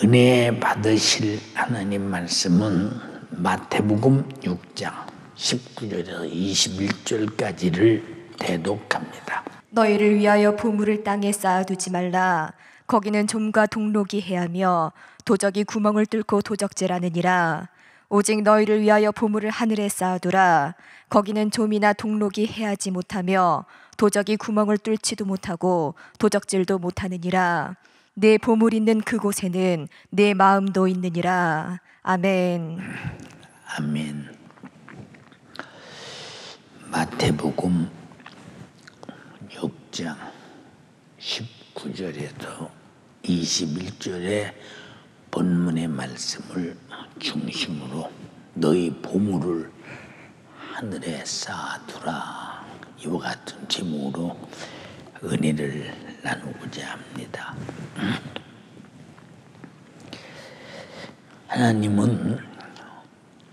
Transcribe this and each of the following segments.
은혜 받으실 하나님 말씀은 마태복음 6장 19절에서 21절까지를 대독합니다. 너희를 위하여 보물을 땅에 쌓아두지 말라. 거기는 좀과 동록이 해하며 도적이 구멍을 뚫고 도적질하느니라. 오직 너희를 위하여 보물을 하늘에 쌓아두라. 거기는 좀이나 동록이 해하지 못하며 도적이 구멍을 뚫지도 못하고 도적질도 못하느니라. 내 보물 있는 그곳에는 내 마음도 있느니라. 아멘. 아멘. 마태복음 6장 19절에서 21절의 본문의 말씀을 중심으로 너희 보물을 하늘에 쌓아두라, 이와 같은 제목으로 은혜를 나누고자 합니다. 하나님은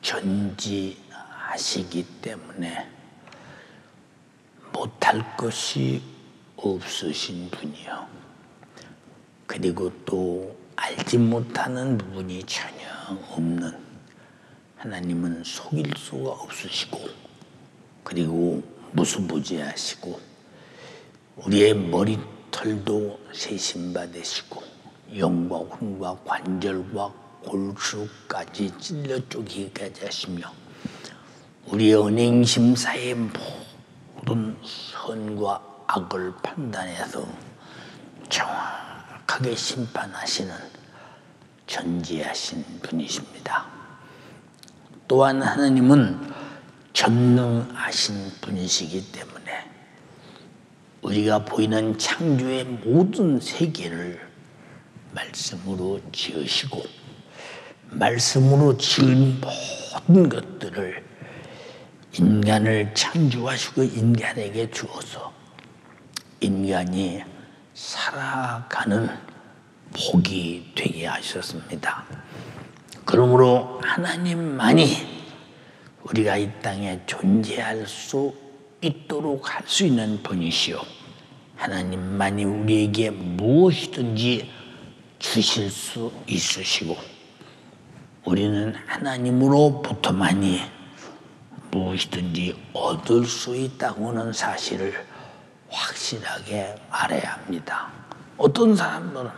전지하시기 때문에 못할 것이 없으신 분이요, 그리고 또 알지 못하는 부분이 전혀 없는 하나님은 속일 수가 없으시고, 그리고 무수부지하시고 우리의 머리털도 세심받으시고 영과 혼과 관절과 골수까지 찔러 쪼개기까지 하시며 우리의 언행심 사이의 모든 선과 악을 판단해서 정확하게 심판하시는 전지하신 분이십니다. 또한 하나님은 전능하신 분이시기 때문에 우리가 보이는 창조의 모든 세계를 말씀으로 지으시고 말씀으로 지은 모든 것들을 인간을 창조하시고 인간에게 주어서 인간이 살아가는 복이 되게 하셨습니다. 그러므로 하나님만이 우리가 이 땅에 존재할 수 있도록 할 수 있는 분이시오, 하나님만이 우리에게 무엇이든지 주실 수 있으시고 우리는 하나님으로부터만이 무엇이든지 얻을 수 있다고 하는 사실을 확실하게 알아야 합니다. 어떤 사람들은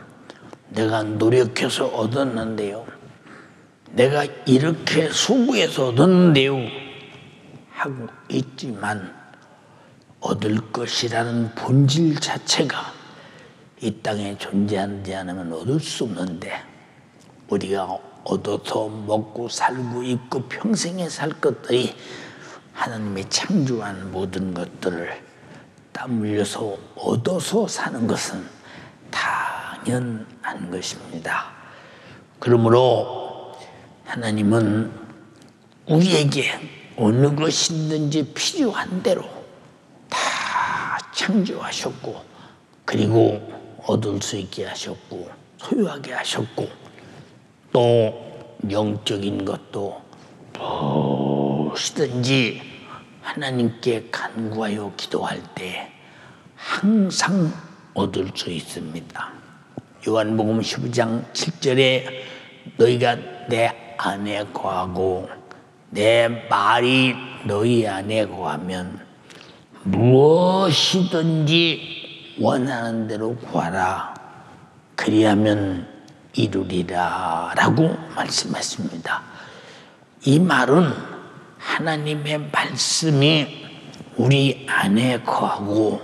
내가 노력해서 얻었는데요, 내가 이렇게 수고해서 얻었는데요 하고 있지만 얻을 것이라는 본질 자체가 이 땅에 존재하지 않으면 얻을 수 없는데, 우리가 얻어서 먹고 살고 있고 평생에 살 것들이 하나님의 창조한 모든 것들을 땀 흘려서 얻어서 사는 것은 당연한 것입니다. 그러므로 하나님은 우리에게 어느 것이든지 필요한 대로 다 창조하셨고 그리고 얻을 수 있게 하셨고 소유하게 하셨고 또 영적인 것도 무엇이든지 하나님께 간구하여 기도할 때 항상 얻을 수 있습니다. 요한복음 15장 7절에 너희가 내 안에 거하고 내 말이 너희 안에 거하면 무엇이든지 원하는 대로 구하라, 그리하면 이루리라 라고 말씀하십니다. 이 말은 하나님의 말씀이 우리 안에 거하고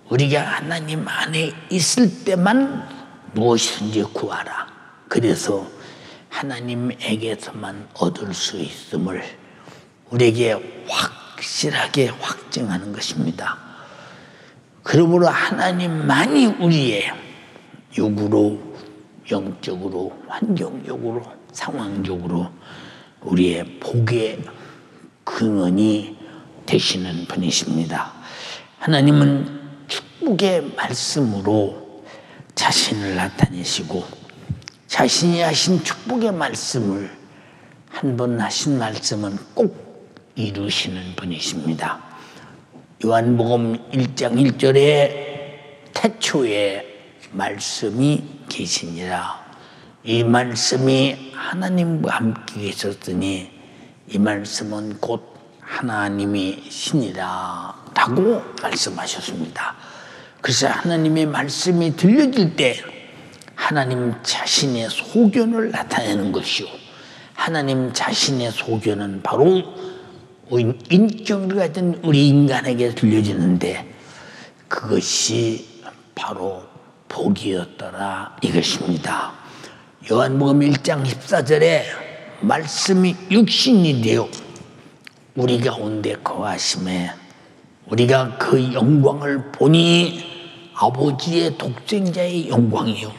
우리가 하나님 안에 있을 때만 무엇이든지 구하라, 그래서 하나님에게서만 얻을 수 있음을 우리에게 확실하게 확증하는 것입니다. 그러므로 하나님만이 우리의 육으로, 영적으로, 환경적으로, 상황적으로 우리의 복의 근원이 되시는 분이십니다. 하나님은 축복의 말씀으로 자신을 나타내시고 자신이 하신 축복의 말씀을 한 번 하신 말씀은 꼭 이루시는 분이십니다. 요한복음 1장 1절에 태초에 말씀이 계시니라. 이 말씀이 하나님과 함께 계셨더니 이 말씀은 곧 하나님이 신이라 라고 말씀하셨습니다. 그래서 하나님의 말씀이 들려질 때 하나님 자신의 소견을 나타내는 것이요, 하나님 자신의 소견은 바로 인격을 가진 우리 인간에게 들려지는데 그것이 바로 복이었더라 이것입니다. 요한복음 1장 14절에 말씀이 육신이 되어 우리 가운데 거하심에 우리가 그 영광을 보니 아버지의 독생자의 영광이요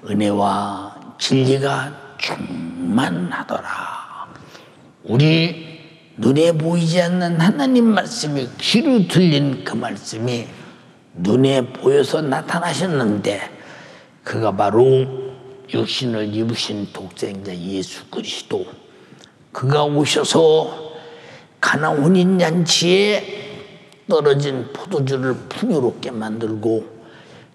은혜와 진리가 충만하더라. 우리 눈에 보이지 않는 하나님 말씀이 귀로 들린 그 말씀이 눈에 보여서 나타나셨는데 그가 바로 육신을 입으신 독생자 예수 그리스도, 그가 오셔서 가나 혼인잔치에 떨어진 포도주를 풍요롭게 만들고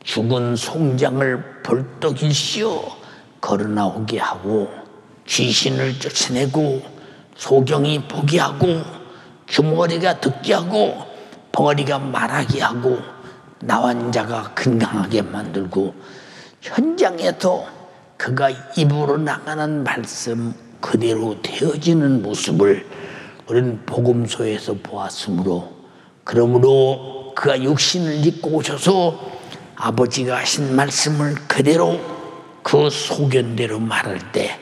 죽은 송장을 벌떡 일시어 걸어나오게 하고 귀신을 쫓아내고 소경이 보게 하고 주머니가 듣게 하고 벙어리가 말하게 하고 나환자가 건강하게 만들고 현장에서 그가 입으로 나가는 말씀 그대로 되어지는 모습을 우리는 복음서에서 보았으므로, 그러므로 그가 육신을 입고 오셔서 아버지가 하신 말씀을 그대로 그 소견대로 말할 때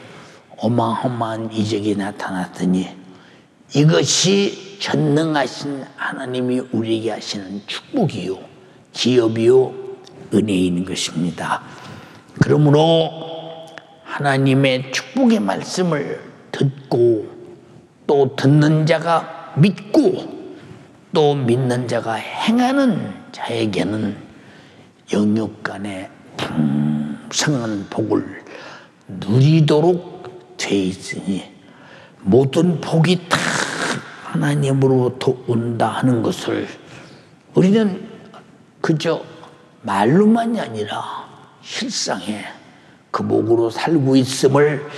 어마어마한 이적이 나타났더니 이것이 전능하신 하나님이 우리에게 하시는 축복이요 기업이요 은혜인 것입니다. 그러므로 하나님의 축복의 말씀을 듣고 또 듣는 자가 믿고 또 믿는 자가 행하는 자에게는 영육간의 풍성한 복을 누리도록 돼 있으니 모든 복이 다 하나님으로부터 온다 하는 것을 우리는 그저 말로만이 아니라 실상에 그 복으로 살고 있음을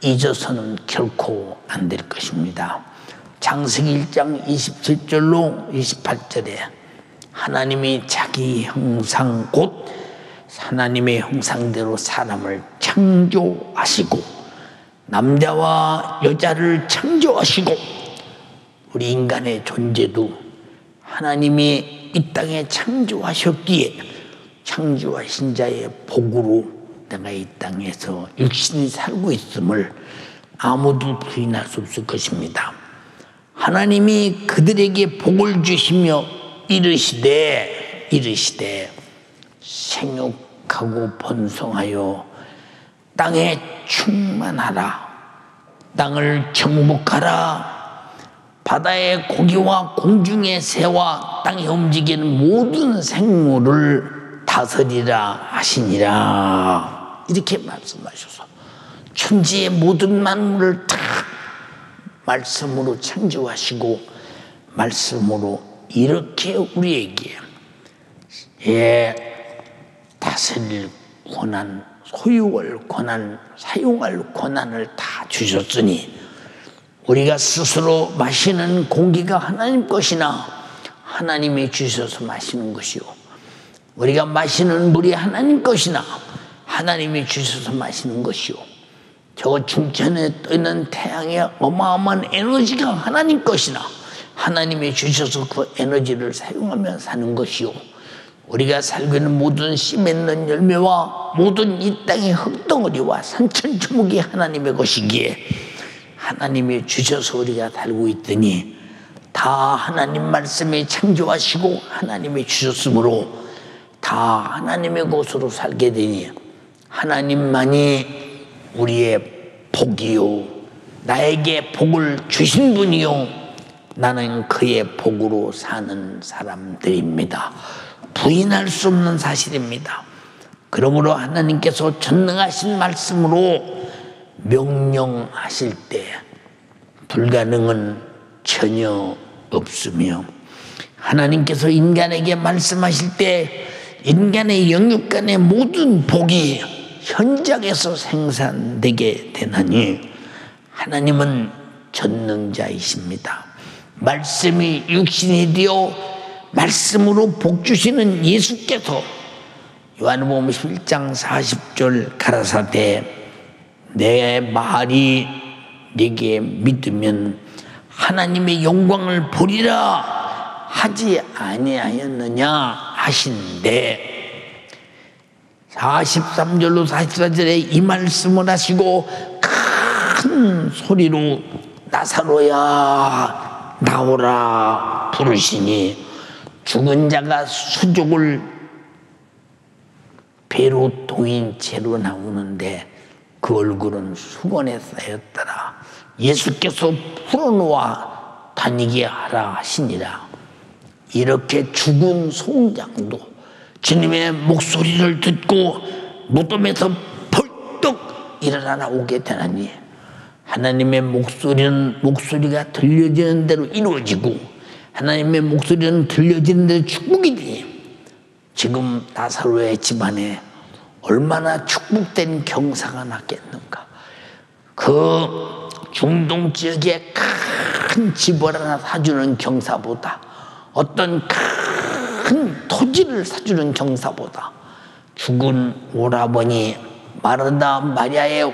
잊어서는 결코 안 될 것입니다. 창세기 1장 27절로 28절에 하나님이 자기 형상 곧 하나님의 형상대로 사람을 창조하시고 남자와 여자를 창조하시고 우리 인간의 존재도 하나님이 이 땅에 창조하셨기에 창조하신 자의 복으로 내가 이 땅에서 육신이 살고 있음을 아무도 부인할 수 없을 것입니다. 하나님이 그들에게 복을 주시며 이르시되 생육하고 번성하여 땅에 충만하라. 땅을 정복하라. 바다의 고기와 공중의 새와 땅에 움직이는 모든 생물을 다스리라 하시니라. 이렇게 말씀하셔서 천지의 모든 만물을 다 말씀으로 창조하시고 말씀으로 이렇게 우리에게 다스릴 권한, 소유할 권한, 사용할 권한을 다 주셨으니 우리가 스스로 마시는 공기가 하나님 것이나 하나님이 주셔서 마시는 것이요, 우리가 마시는 물이 하나님 것이나 하나님이 주셔서 마시는 것이요, 저 중천에 떠있는 태양의 어마어마한 에너지가 하나님 것이나 하나님이 주셔서 그 에너지를 사용하며 사는 것이요, 우리가 살고 있는 모든 씨 맺는 열매와 모든 이 땅의 흙덩어리와 산천초목이 하나님의 것이기에 하나님이 주셔서 우리가 살고 있더니 다 하나님 말씀에 창조하시고 하나님이 주셨으므로 다 하나님의 것으로 살게 되니 하나님만이 우리의 복이요, 나에게 복을 주신 분이요, 나는 그의 복으로 사는 사람들입니다. 부인할 수 없는 사실입니다. 그러므로 하나님께서 전능하신 말씀으로 명령하실 때 불가능은 전혀 없으며, 하나님께서 인간에게 말씀하실 때 인간의 영육간의 모든 복이 현장에서 생산되게 되나니 하나님은 전능자이십니다. 말씀이 육신이 되어 말씀으로 복 주시는 예수께서 요한복음 11장 40절 가라사대 내 말이 네게 믿으면 하나님의 영광을 보리라 하지 아니하였느냐 하신대 43절로 44절에 이 말씀을 하시고 큰 소리로 나사로야 나오라 부르시니 죽은 자가 수족을 배로 동인 채로 나오는데 그 얼굴은 수건에 쌓였더라. 예수께서 풀어놓아 다니게 하라 하시니라. 이렇게 죽은 송장도 주님의 목소리를 듣고 무덤에서 벌떡 일어나 나오게 되나니 하나님의 목소리가 들려지는 대로 이루어지고 하나님의 목소리는 들려지는 대로 축복이 되니 지금 나사로의 집안에 얼마나 축복된 경사가 났겠는가. 그 중동 지역에 큰 집을 하나 사주는 경사보다 어떤 큰 토지를 사주는 경사보다 죽은 오라버니 마르다 마리아의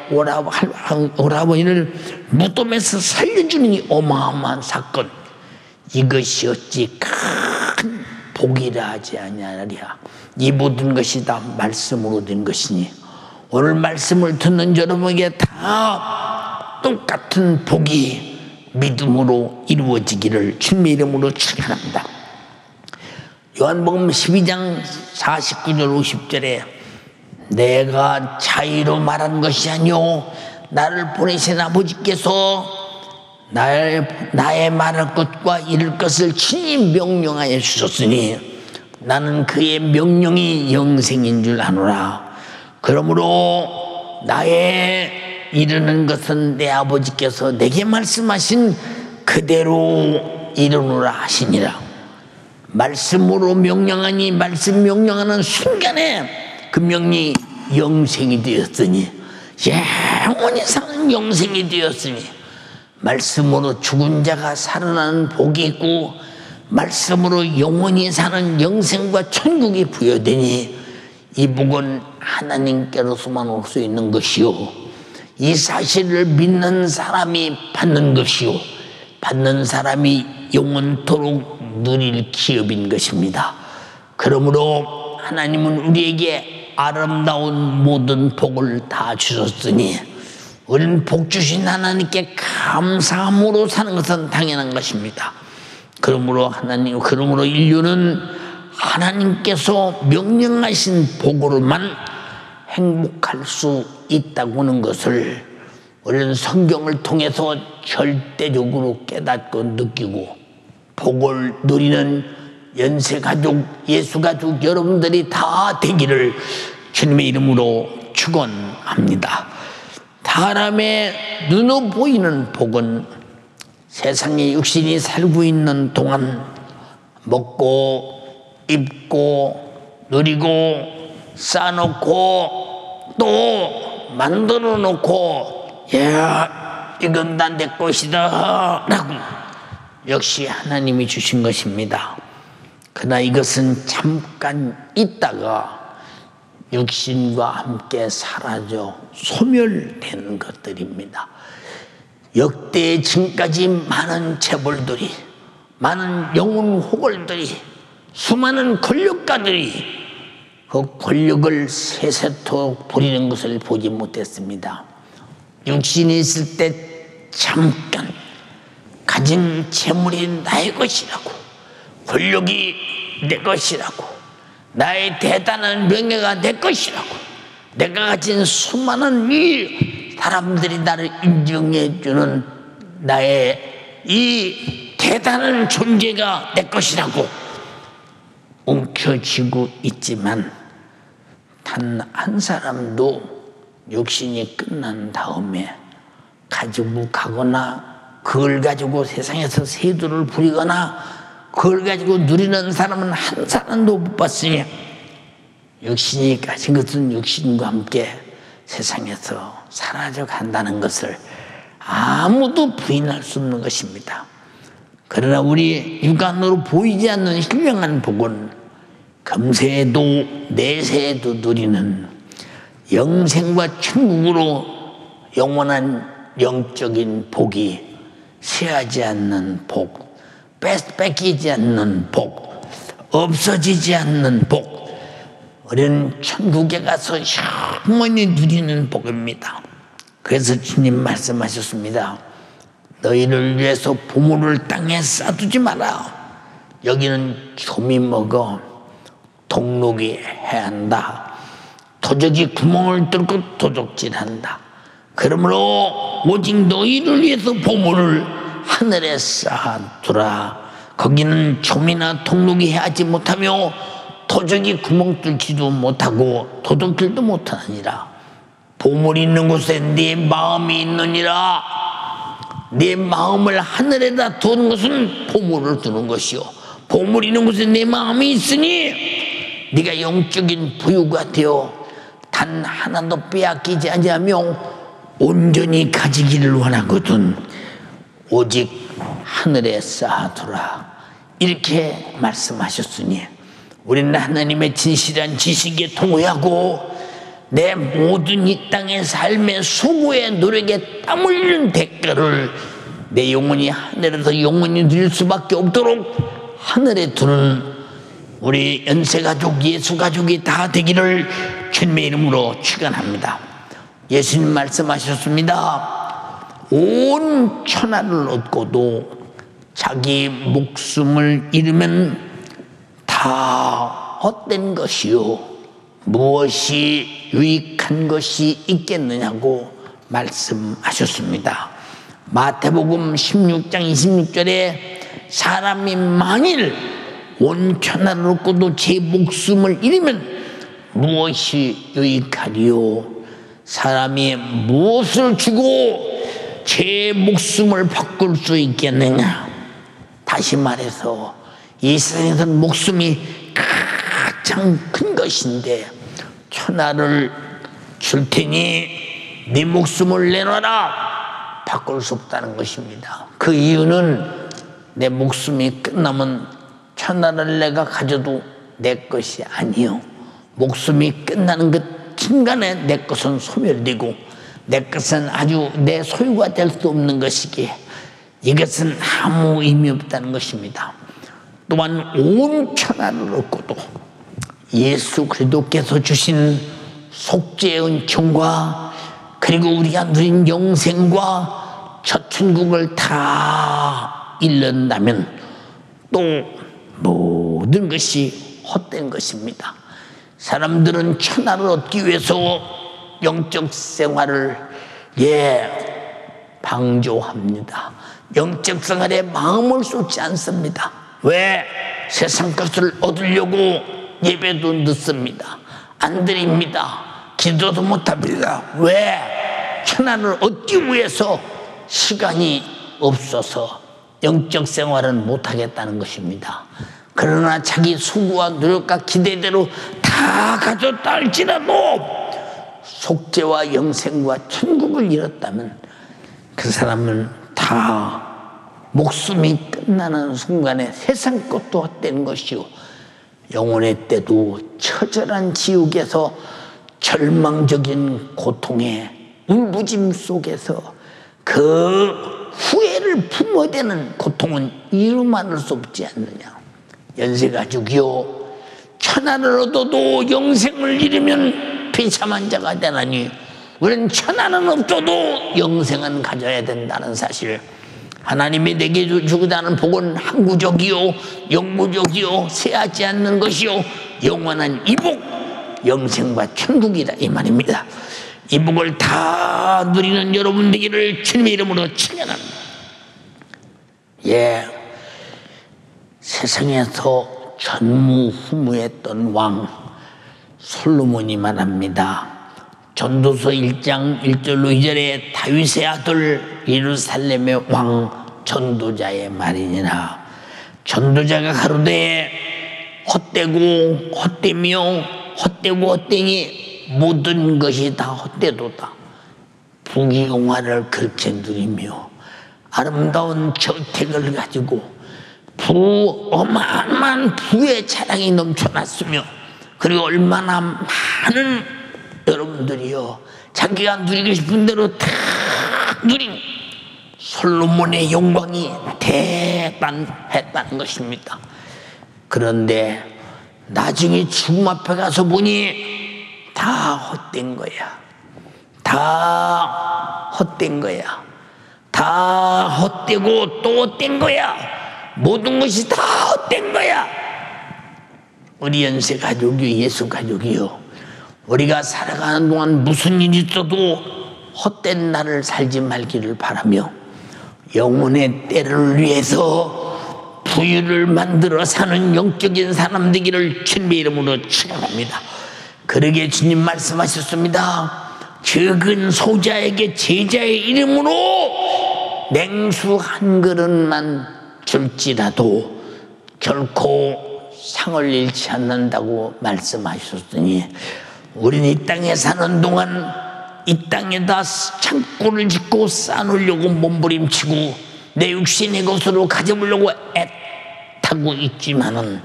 오라버니를 무덤에서 살려주는 이 어마어마한 사건, 이것이 어찌 큰 복이라 하지 아니하리야. 이 모든 것이 다 말씀으로 된 것이니 오늘 말씀을 듣는 여러분에게 다 똑같은 복이 믿음으로 이루어지기를 주님의 이름으로 축원합니다. 요한복음 12장 49절 50절에 내가 자의로 말한 것이 아니오 나를 보내신 아버지께서 나의 말할 것과 이룰 것을 친히 명령하여 주셨으니 나는 그의 명령이 영생인 줄 아노라. 그러므로 나의 이르는 것은 내 아버지께서 내게 말씀하신 그대로 이루노라 하시니라. 말씀으로 명령하니 말씀 명령하는 순간에 그 명이 영생이 되었으니 영원히 사는 영생이 되었으니 말씀으로 죽은 자가 살아나는 복이 있고 말씀으로 영원히 사는 영생과 천국이 부여되니 이 복은 하나님께로서만 올 수 있는 것이요 이 사실을 믿는 사람이 받는 것이요 받는 사람이 영원토록 누릴 기업인 것입니다. 그러므로 하나님은 우리에게 아름다운 모든 복을 다 주셨으니 우리는 복 주신 하나님께 감사함으로 사는 것은 당연한 것입니다. 그러므로 인류는 하나님께서 명령하신 복으로만 행복할 수 있다고 하는 것을 우리는 성경을 통해서 절대적으로 깨닫고 느끼고 복을 누리는 연세가족, 예수가족 여러분들이 다 되기를 주님의 이름으로 축원합니다. 사람의 눈으로 보이는 복은 세상에 육신이 살고 있는 동안 먹고 입고 누리고 쌓아놓고 또 만들어 놓고 야 이건 다 내 것이다 라고 역시 하나님이 주신 것입니다. 그러나 이것은 잠깐 있다가 육신과 함께 사라져 소멸되는 것들입니다. 역대 지금까지 많은 재벌들이 많은 영혼 호걸들이 수많은 권력가들이 그 권력을 세세토록 부리는 것을 보지 못했습니다. 육신이 있을 때 잠깐 가진 재물이 나의 것이라고 권력이 내 것이라고 나의 대단한 명예가 내 것이라고 내가 가진 수많은 이 사람들이 나를 인정해주는 나의 이 대단한 존재가 내 것이라고 움켜쥐고 있지만 단 한 사람도 육신이 끝난 다음에 가지고 가거나 그걸 가지고 세상에서 세도를 부리거나 그걸 가지고 누리는 사람은 한 사람도 못 봤으니 육신이 가진 것은 육신과 함께 세상에서 사라져 간다는 것을 아무도 부인할 수 없는 것입니다. 그러나 우리 육안으로 보이지 않는 신령한 복은 금세에도 내세에도 누리는 영생과 천국으로 영원한 영적인 복이 쇠하지 않는 복, 뺏기지 않는 복, 없어지지 않는 복, 우리는 천국에 가서 영원히 누리는 복입니다. 그래서 주님 말씀하셨습니다. 너희를 위해서 보물을 땅에 쌓두지 마라. 여기는 조미 먹어 동록이 해한다. 도적이 구멍을 뚫고 도적질한다. 그러므로 오직 너희를 위해서 보물을 하늘에 쌓아두라. 거기는 조미나 동록이 해하지 못하며 도적이 구멍 뚫지도 못하고 도둑질도 못하느니라. 보물이 있는 곳에 네 마음이 있느니라. 네 마음을 하늘에다 두는 것은 보물을 두는 것이요, 보물이 있는 곳에 내 마음이 있으니 네가 영적인 부유가 되어 단 하나도 빼앗기지 아니하며 온전히 가지기를 원하거든 오직 하늘에 쌓아두라. 이렇게 말씀하셨으니 우리는 하나님의 진실한 지식에 통회하고 내 모든 이 땅의 삶의 수고의 노력에 땀 흘리는 대가를 내 영혼이 하늘에서 영원히 누릴 수밖에 없도록 하늘에 두는 우리 연세가족, 예수가족이 다 되기를 주님의 이름으로 축원합니다. 예수님 말씀하셨습니다. 온 천하를 얻고도 자기 목숨을 잃으면 다 헛된 것이요 무엇이 유익한 것이 있겠느냐고 말씀하셨습니다. 마태복음 16장 26절에 사람이 만일 온 천하를 얻고도 제 목숨을 잃으면 무엇이 유익하리요? 사람이 무엇을 주고 제 목숨을 바꿀 수 있겠느냐? 다시 말해서 이 세상에서는 목숨이 가장 큰 것인데 천하를 줄 테니 네 목숨을 내놔라. 바꿀 수 없다는 것입니다. 그 이유는 내 목숨이 끝나면 천하를 내가 가져도 내 것이 아니요, 목숨이 끝나는 그 순간에 내 것은 소멸되고 내 것은 아주 내 소유가 될 수 없는 것이기에 이것은 아무 의미 없다는 것입니다. 또한 온 천하를 얻고도 예수 그리스도께서 주신 속죄의 은총과 그리고 우리가 누린 영생과 첫 천국을 다 잃는다면 또 모든 것이 헛된 것입니다. 사람들은 천하를 얻기 위해서 영적 생활을 방조합니다. 영적 생활에 마음을 쏟지 않습니다. 왜? 세상 것을 얻으려고 예배도 늦습니다. 안 드립니다. 기도도 못합니다. 왜? 천하를 얻기 위해서 시간이 없어서 영적 생활은 못하겠다는 것입니다. 그러나 자기 수고와 노력과 기대대로 다 가졌다 할지라도 속죄와 영생과 천국을 잃었다면 그 사람은 다 목숨이 끝나는 순간에 세상 것도 헛된 것이요 영혼의 때도 처절한 지옥에서 절망적인 고통의 울부짖음 속에서 그 후회를 품어대는 고통은 이루만할 수 없지 않느냐. 연세가족이요 천하를 얻어도 영생을 잃으면 비참한 자가 되나니 우리는 천하는 없어도 영생은 가져야 된다는 사실, 하나님이 내게 주고자 하는 복은 항구적이요 영구적이요 쇠하지 않는 것이요 영원한 이 복, 영생과 천국이다 이 말입니다. 이 복을 다 누리는 여러분 되기를 주님의 이름으로 축원합니다. 세상에서 전무후무했던 왕 솔로몬이 말합니다. 전도서 1장 1절로 2절에 다윗의 아들 예루살렘의 왕 전도자의 말이니라. 전도자가 가로되 헛되고 헛되며 헛되고 헛되니 모든 것이 다 헛되도다. 부귀영화를 그렇게 누리며 아름다운 저택을 가지고 어마어마한 부의 자랑이 넘쳐났으며, 그리고 얼마나 많은 여러분들이요 자기가 누리고 싶은 대로 다 누린 솔로몬의 영광이 대단했다는 것입니다. 그런데 나중에 죽음 앞에 가서 보니 다 헛된 거야. 다 헛된 거야. 다 헛되고 또 헛된 거야. 모든 것이 다 헛된 거야. 우리 연세 가족이요, 예수 가족이요, 우리가 살아가는 동안 무슨 일이 있어도 헛된 날을 살지 말기를 바라며 영혼의 때를 위해서 부유를 만들어 사는 영적인 사람 되기를 주님의 이름으로 축원합니다. 그러게 주님 말씀하셨습니다. 적은 소자에게 제자의 이름으로 냉수 한 그릇만 줄지라도 결코 상을 잃지 않는다고 말씀하셨으니, 우리는 이 땅에 사는 동안 이 땅에다 창고를 짓고 쌓아놓으려고 몸부림치고 내 육신의 것으로 가져보려고 애타고 있지만은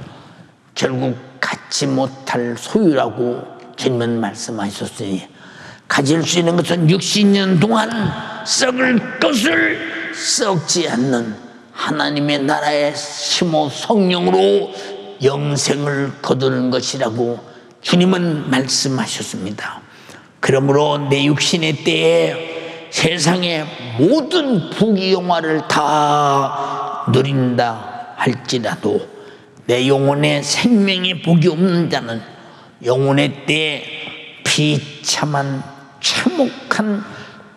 결국 갖지 못할 소유라고 주님은 말씀하셨으니, 가질 수 있는 것은 60년 동안 썩을 것을 썩지 않는 하나님의 나라의 심호 성령으로 영생을 거두는 것이라고 주님은 말씀하셨습니다. 그러므로 내 육신의 때에 세상의 모든 부귀영화를 다 누린다 할지라도 내 영혼의 생명의 복이 없는 자는 영혼의 때에 비참한 참혹한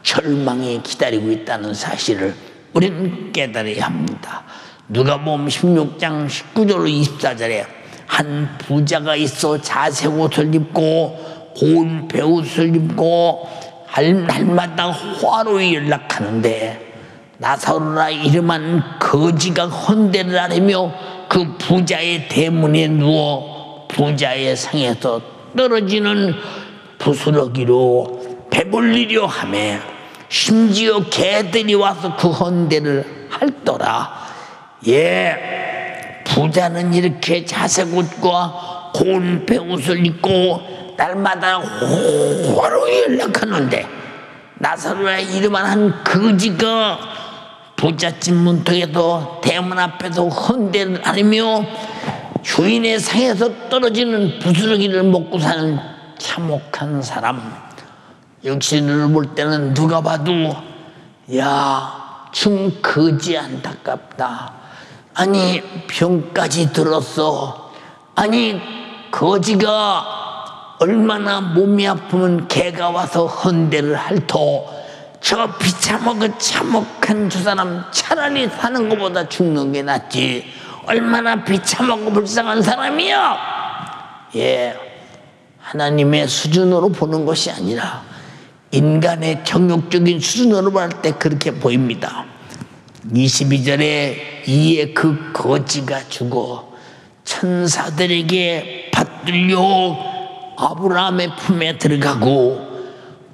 절망이 기다리고 있다는 사실을 우리는 깨달아야 합니다. 누가복음 16장 19절 24절에 한 부자가 있어 자색 옷을 입고 고운 베옷을 입고 날마다 화로에 연락하는데 나사로라 이름한 거지가 헌대를 하려며 그 부자의 대문에 누워 부자의 상에서 떨어지는 부스러기로 배불리려 하며 심지어 개들이 와서 그 헌대를 할더라. 예, 부자는 이렇게 자색 옷과 고운 베옷을 입고 날마다 화로에 연락하는데 나사로의 이름만 한 거지가 부잣집 문턱에도 대문 앞에서 헌대를 하며 주인의 상에서 떨어지는 부스러기를 먹고 사는 참혹한 사람. 육신을 볼 때는 누가 봐도 야, 참 거지 안타깝다. 아니 병까지 들었어. 아니 거지가 얼마나 몸이 아프면 개가 와서 헌대를 핥어. 저 비참하고 참혹한 저 사람 차라리 사는 것보다 죽는 게 낫지. 얼마나 비참하고 불쌍한 사람이야. 예, 하나님의 수준으로 보는 것이 아니라 인간의 정욕적인 수준으로 볼 때 그렇게 보입니다. 22절에 이에 그 거지가 죽어 천사들에게 받들려 아브라함의 품에 들어가고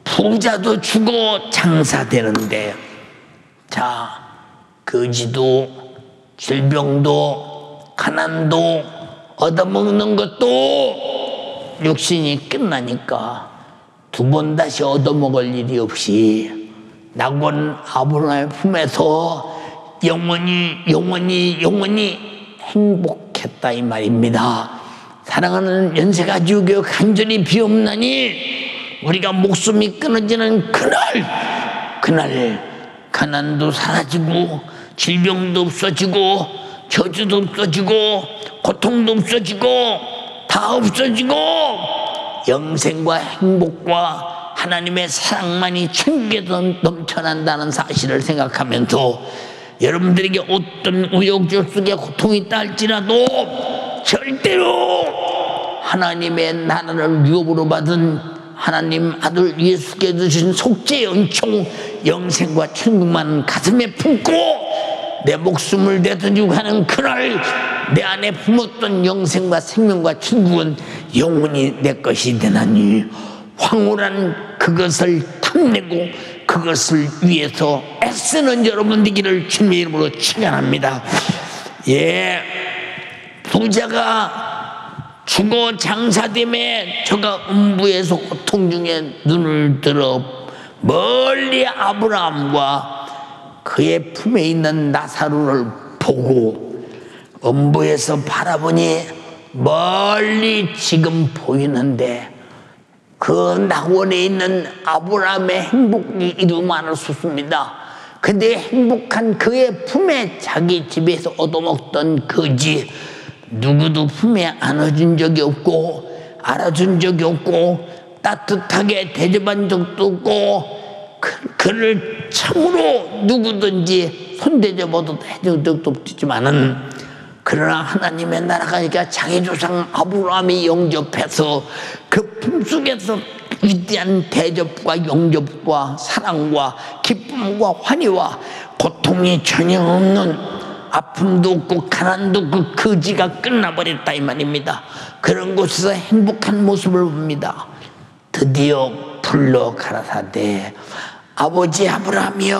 부자도 죽어 장사되는데, 자, 거지도 질병도 가난도 얻어먹는 것도 육신이 끝나니까 두 번 다시 얻어먹을 일이 없이 낙원 아브라함의 품에서 영원히 행복했다 이 말입니다. 사랑하는 연세가지고 간절히 비옵나니 우리가 목숨이 끊어지는 그날 가난도 사라지고 질병도 없어지고 저주도 없어지고 고통도 없어지고 다 없어지고 영생과 행복과 하나님의 사랑만이 천개도 넘쳐난다는 사실을 생각하면서 여러분들에게 어떤 우여곡절 속에 고통이 있다 할지라도 절대로 하나님의 나라를 유업으로 받은 하나님 아들 예수께 주신 속죄의 은총 영생과 천국만 가슴에 품고 내 목숨을 내던지고 하는 그날 내 안에 품었던 영생과 생명과 천국은 영원히 내 것이 되나니 황홀한 그것을 탐내고 그것을 위해서 애쓰는 여러분 되기를 주님의 이름으로 축원합니다. 예, 부자가 죽어 장사됨에 저가 음부에서 고통 중에 눈을 들어 멀리 아브라함과 그의 품에 있는 나사로를 보고 음부에서 바라보니 멀리 지금 보이는데 그 낙원에 있는 아브라함의 행복이 이루만을 쏟습니다. 근데 행복한 그의 품에 자기 집에서 얻어먹던 거지 누구도 품에 안아준 적이 없고 알아준 적이 없고 따뜻하게 대접한 적도 없고 그를 참으로 누구든지 손대접어도 해준 적도 없지만은 그러나 하나님의 나라가 그러니까 자기 조상 아브라함이 영접해서 그 품속에서 위대한 대접과 영접과 사랑과 기쁨과 환희와 고통이 전혀 없는 아픔도 없고 가난도 없고 거지가 끝나버렸다 이 말입니다. 그런 곳에서 행복한 모습을 봅니다. 드디어 불러 가라사대 아버지 아브라함이여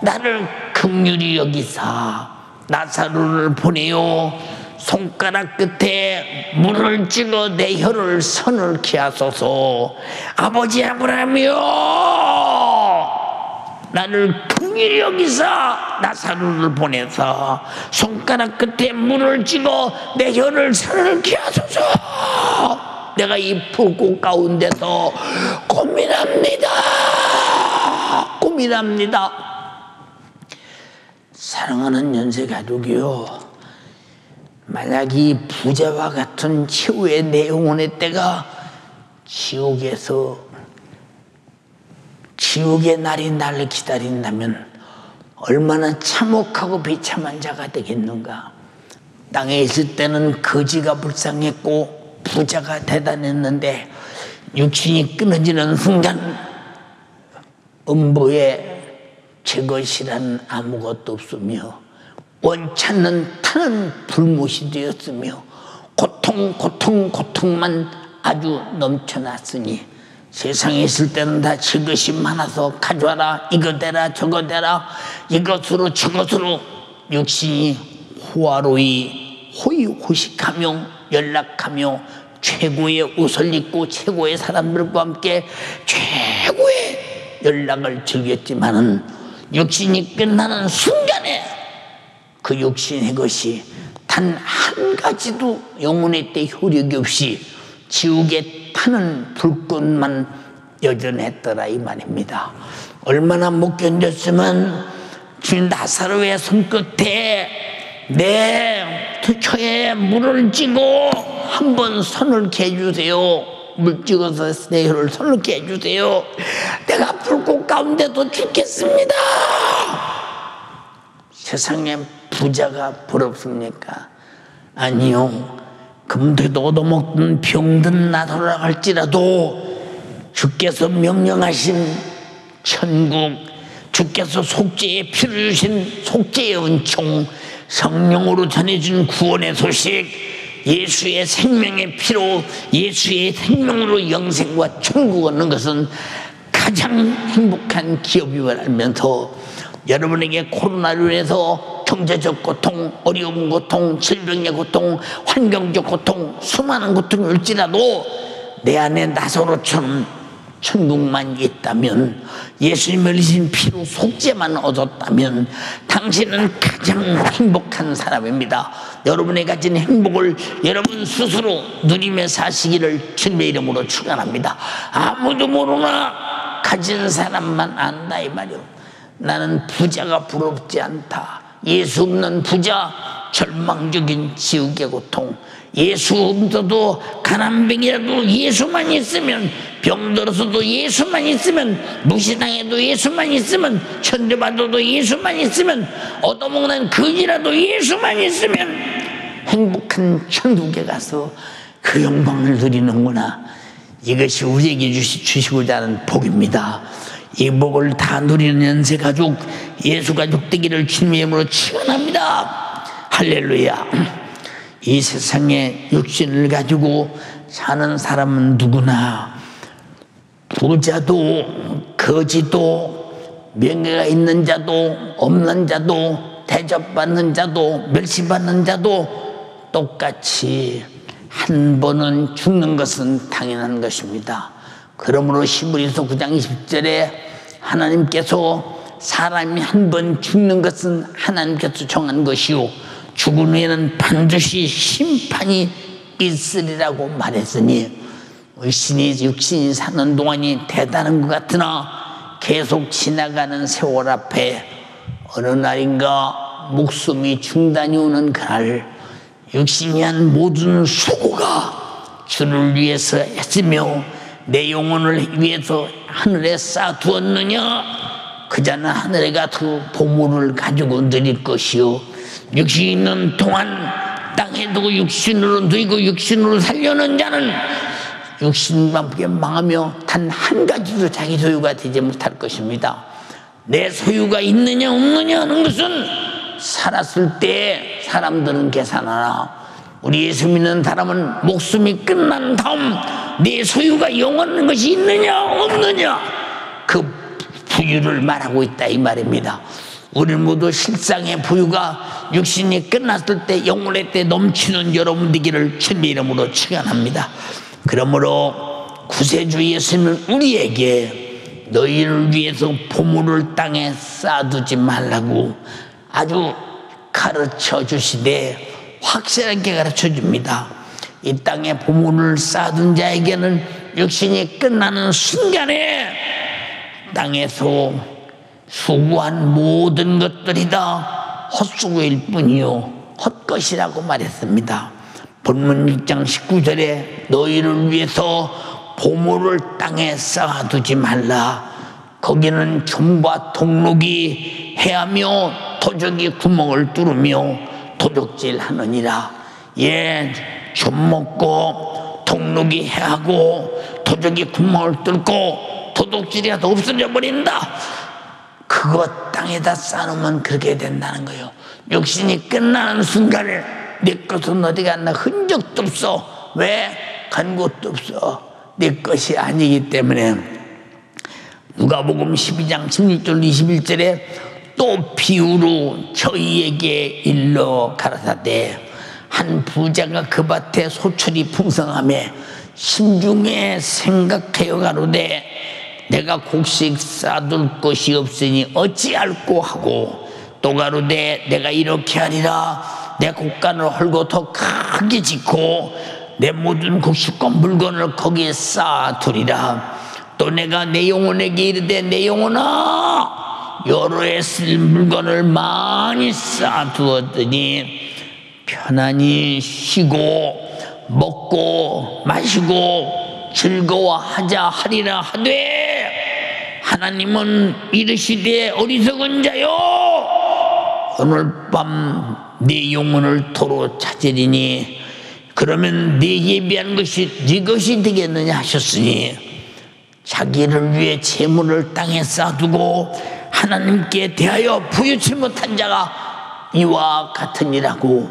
나를 긍휼히 여기사 나사로를 보내요. 손가락 끝에 물을 찍어 내 혀를 서늘케 하소서. 아버지 아브라함이여 나를 긍휼히 여기사 나사로를 보내서 손가락 끝에 물을 찍어 내 혀를 서늘케 하소서. 내가 이 불꽃 가운데서 고민합니다. 사랑하는 연세가족이요, 만약 이 부자와 같은 최후의 내 영혼의 때가 지옥의 날이 나를 기다린다면 얼마나 참혹하고 비참한 자가 되겠는가. 땅에 있을 때는 거지가 불쌍했고 부자가 대단했는데 육신이 끊어지는 순간 음부에 제 것이란 아무것도 없으며 원찮는 타는 불못이 되었으며 고통만 아주 넘쳐났으니 세상에 있을 때는 다 제 것이 많아서 가져와라 이거 대라 저거 대라 이것으로 저것으로 육신이 호의호식하며 연락하며 최고의 옷을 입고 최고의 사람들과 함께 최고의 연락을 즐겼지만은 육신이 끝나는 순간에 그 육신의 것이 단 한 가지도 영혼의 때 효력이 없이 지옥에 타는 불꽃만 여전했더라 이 말입니다. 얼마나 못 견뎠으면 주인 나사로의 손끝에 내 혀에 물을 찌고 한번 손을게 해주세요. 물 찍어서 내 혀를 손을게 해주세요. 내가 불꽃 가운데도 죽겠습니다. 세상에 부자가 부럽습니까? 아니요. 금태도 얻어먹든 병든 나서라 할지라도 주께서 명령하신 천국, 주께서 속죄의 피를 주신 속죄의 은총, 성령으로 전해준 구원의 소식, 예수의 생명의 피로 예수의 생명으로 영생과 천국 얻는 것은 가장 행복한 기업임을 알면서 여러분에게 코로나로 인해서 경제적 고통, 어려운 고통, 질병의 고통, 환경적 고통, 수많은 고통이 올지라도 내 안에 나사로처럼 천국만 있다면, 예수님을 흘리신 피로 속죄만 얻었다면 당신은 가장 행복한 사람입니다. 여러분이 가진 행복을 여러분 스스로 누리며 사시기를 주님의 이름으로 축원합니다. 아무도 모르나 가진 사람만 안다 이 말이요. 나는 부자가 부럽지 않다. 예수 없는 부자, 절망적인 지옥의 고통. 예수 없어도 가난병이라도 예수만 있으면, 병들어서도 예수만 있으면, 무시당해도 예수만 있으면, 천대받아도 예수만 있으면, 얻어먹는 거지라도 예수만 있으면 행복한 천국에 가서 그 영광을 누리는구나. 이것이 우리에게 주시고자 하는 복입니다. 이 복을 다 누리는 연세가족, 예수가족 되기를 주님의 이름으로 축원합니다. 할렐루야. 이 세상에 육신을 가지고 사는 사람은 누구나 부자도 거지도 명예가 있는 자도 없는 자도 대접받는 자도 멸시받는 자도 똑같이 한 번은 죽는 것은 당연한 것입니다. 그러므로 히브리서 9장 20절에 하나님께서 사람이 한 번 죽는 것은 하나님께서 정한 것이요 죽은 후에는 반드시 심판이 있으리라고 말했으니 육신이 사는 동안이 대단한 것 같으나 계속 지나가는 세월 앞에 어느 날인가 목숨이 중단이 오는 그날 육신이 한 모든 수고가 주를 위해서 했으며 내 영혼을 위해서 하늘에 쌓아두었느냐 그자는 하늘에 가서 보물을 가지고 누릴 것이요 육신이 있는 동안 땅에 두고 육신으로 누이고 육신으로 살려는 자는 육신밖에 망하며 단 한 가지도 자기 소유가 되지 못할 것입니다. 내 소유가 있느냐 없느냐 하는 것은 살았을 때 사람들은 계산하나 우리 예수 믿는 사람은 목숨이 끝난 다음 내 소유가 영원한 것이 있느냐 없느냐 그 부유를 말하고 있다 이 말입니다. 우리 모두 실상의 부유가 육신이 끝났을 때 영혼의 때 넘치는 여러분 되기를 주님의 이름으로 축원합니다. 그러므로 구세주 예수는 우리에게 너희를 위해서 보물을 땅에 쌓아두지 말라고 아주 가르쳐 주시되 확실하게 가르쳐 줍니다. 이 땅에 보물을 쌓아둔 자에게는 육신이 끝나는 순간에 땅에서 수고한 모든 것들이 다 헛수고일 뿐이요 헛것이라고 말했습니다. 본문 6장 19절에 너희를 위해서 보물을 땅에 쌓아두지 말라. 거기는 좀과 동록이 해하며 도적이 구멍을 뚫으며 도적질하느니라. 예, 좀 먹고 동록이 해하고 도적이 구멍을 뚫고 도둑질이 다 없어져 버린다. 그거 땅에다 쌓아놓으면 그렇게 된다는 거예요. 육신이 끝나는 순간에 내 것은 어디 갔나 흔적도 없어. 왜? 간 곳도 없어. 내 것이 아니기 때문에. 누가복음 12장 16절 21절에 또 비유로 저희에게 일러 가라사대 한 부자가 그 밭에 소출이 풍성하매 심중에 생각하여 가로되 내가 곡식 쌓아둘 것이 없으니 어찌할꼬 하고 또 가로되 내가 이렇게 하리라 내 곡간을 헐고 더 크게 짓고 내 모든 곡식과 물건을 거기에 쌓아두리라. 또 내가 내 영혼에게 이르되 내 영혼아 여러 해 쓸 물건을 많이 쌓아두었더니 편안히 쉬고 먹고 마시고 즐거워하자 하리라 하되 하나님은 이르시되 어리석은 자요 오늘 밤 네 영혼을 도로 찾으리니 그러면 네 예비한 것이 네 것이 되겠느냐 하셨으니 자기를 위해 재물을 땅에 쌓아두고 하나님께 대하여 부유치 못한 자가 이와 같으니라고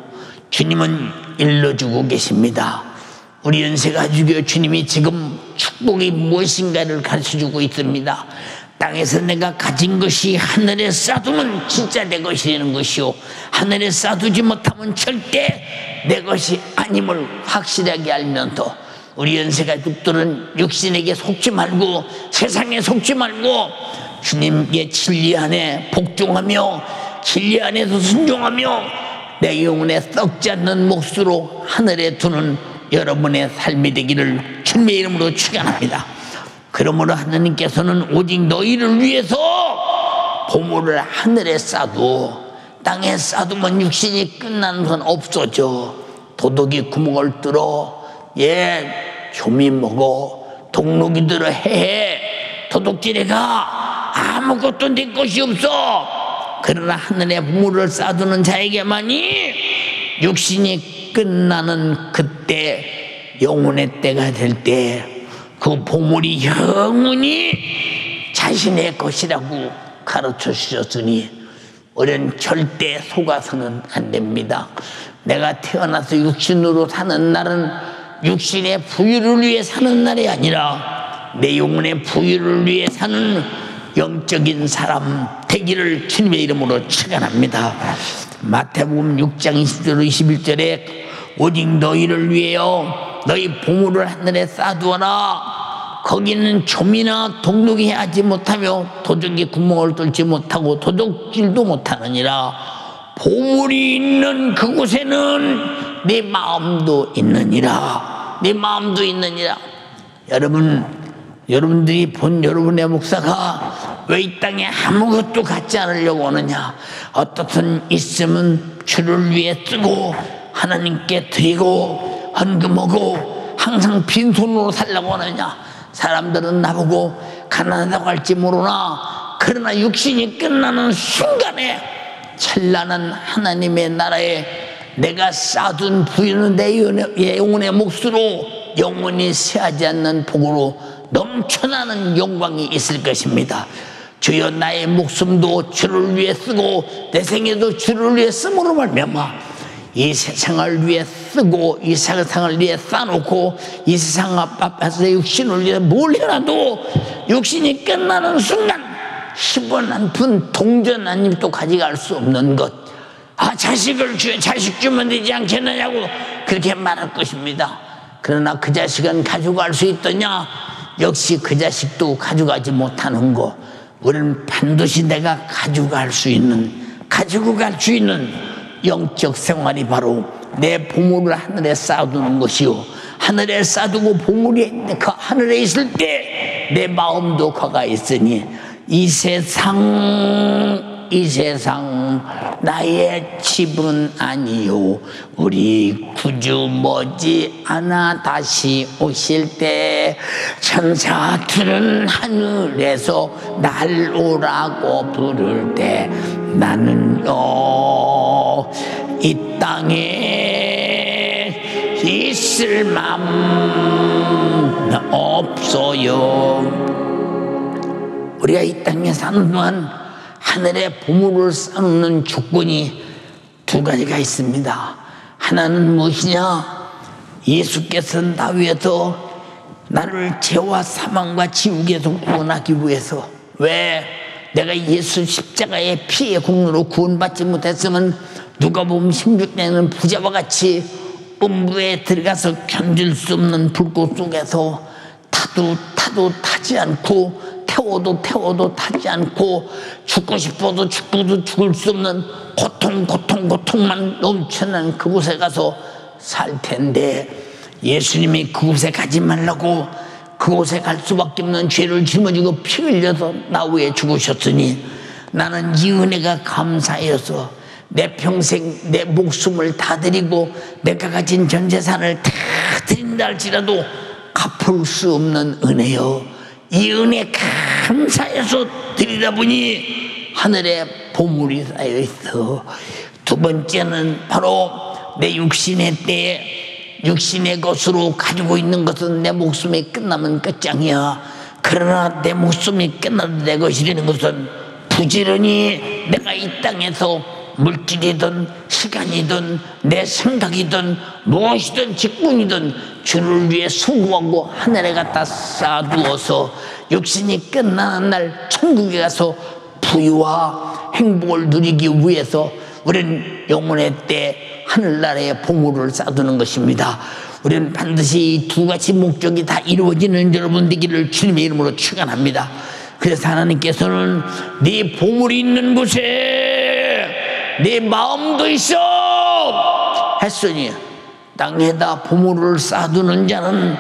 주님은 일러주고 계십니다. 우리 연세가주교 주님이 지금 축복이 무엇인가를 가르쳐주고 있습니다. 땅에서 내가 가진 것이 하늘에 쌓두면 진짜 내 것이 되는 것이요 하늘에 쌓두지 못하면 절대 내 것이 아님을 확실하게 알면서 우리 연세가족들은 육신에게 속지 말고 세상에 속지 말고 주님의 진리 안에 복종하며 진리 안에서 순종하며 내 영혼에 썩지 않는 몫으로 하늘에 두는 여러분의 삶이 되기를 주님의 이름으로 축원합니다. 그러므로 하나님께서는 오직 너희를 위해서 보물을 하늘에 쌓아도 땅에 쌓아두면 육신이 끝나는 건 없어져. 도둑이 구멍을 뚫어 조미 먹어 동록이 들어 해 도둑질에 가 아무것도 네 것이 없어. 그러나 하늘에 보물을 쌓아두는 자에게만이 육신이 끝나는 그때 영혼의 때가 될 때 그 보물이 영원히 자신의 것이라고 가르쳐 주셨으니 우리는 절대 속아서는 안 됩니다. 내가 태어나서 육신으로 사는 날은 육신의 부유를 위해 사는 날이 아니라 내 영혼의 부유를 위해 사는 영적인 사람 되기를 주님의 이름으로 축원합니다. 마태복음 6장 20절 21절에 오직 너희를 위하여 너희 보물을 하늘에 쌓아두어라. 거기는 좀이나 동록이 하지 못하며 도적이 구멍을 뚫지 못하고 도둑질도 못하느니라. 보물이 있는 그곳에는 네 마음도 있느니라. 네 마음도 있느니라. 여러분들이 본 여러분의 목사가 왜 이 땅에 아무것도 갖지 않으려고 하느냐? 어떻든 있으면 주를 위해 쓰고 하나님께 드리고 헌금하고 항상 빈손으로 살려고 하느냐? 사람들은 나보고 가난하다고 할지 모르나 그러나 육신이 끝나는 순간에 찬란한 하나님의 나라에 내가 쌓아둔 부유는 내 영혼의 몫으로 영원히 쇠하지 않는 복으로 넘쳐나는 영광이 있을 것입니다. 주여 나의 목숨도 주를 위해 쓰고 내 생애도 주를 위해 쓰므로 말미암아 이 세상을 위해 쓰고 이 세상을 위해 쌓아놓고 이 세상 앞에서 내 육신을 위해 뭘 해놔도 육신이 끝나는 순간 10원 한 푼 동전 한 입도 가져갈 수 없는 것. 자식 주면 되지 않겠느냐고 그렇게 말할 것입니다. 그러나 그 자식은 가져갈 수 있더냐? 역시 그 자식도 가져가지 못하는 거. 우리는 반드시 내가 가지고 갈 수 있는 영적 생활이 바로 내 보물을 하늘에 쌓아두는 것이요, 하늘에 쌓아두고 보물이 그 하늘에 있을 때 내 마음도 거가 있으니 이 세상 나의 집은 아니요 우리 구주 머지않아 다시 오실 때 천사들은 하늘에서 날 오라고 부를 때 나는요 이 땅에 있을 맘 없어요. 우리가 이 땅에 사는 동안 하늘에 보물을 쌓는 조건이 두 가지가 있습니다. 하나는 무엇이냐? 예수께서 나 위해서 나를 죄와 사망과 지옥에서 구원하기 위해서. 왜? 내가 예수 십자가의 피의 공로로 구원받지 못했으면 누가복음 16장에는 부자와 같이 음부에 들어가서 견딜 수 없는 불꽃 속에서 타도 타지 않고 태워도 타지 않고 죽고 싶어도 죽을 수 없는 고통만 넘쳐난 그곳에 가서 살 텐데 예수님이 그곳에 가지 말라고 그곳에 갈 수밖에 없는 죄를 짊어지고 피 흘려서 나 위해 죽으셨으니 나는 이 은혜가 감사해서 내 평생 내 목숨을 다 드리고 내가 가진 전 재산을 다 드린다 할지라도 갚을 수 없는 은혜요. 이 은혜 감사해서 드리다 보니 하늘에 보물이 쌓여있어. 두 번째는 바로 내 육신의 때에 육신의 것으로 가지고 있는 것은 내 목숨이 끝나면 끝장이야. 그러나 내 목숨이 끝나도 내 것이라는 것은 부지런히 내가 이 땅에서 물질이든 시간이든 내 생각이든 무엇이든 직분이든 주를 위해 수고하고 하늘에 갖다 쌓아두어서 육신이 끝나는 날 천국에 가서 부유와 행복을 누리기 위해서 우리는 영혼의 때 하늘나라에 보물을 쌓아두는 것입니다. 우리는 반드시 이 두 가지 목적이 다 이루어지는 여러분 되기를 주님의 이름으로 축원합니다. 그래서 하나님께서는 네 보물이 있는 곳에 네 마음도 있어 했으니 땅에다 보물을 쌓아두는 자는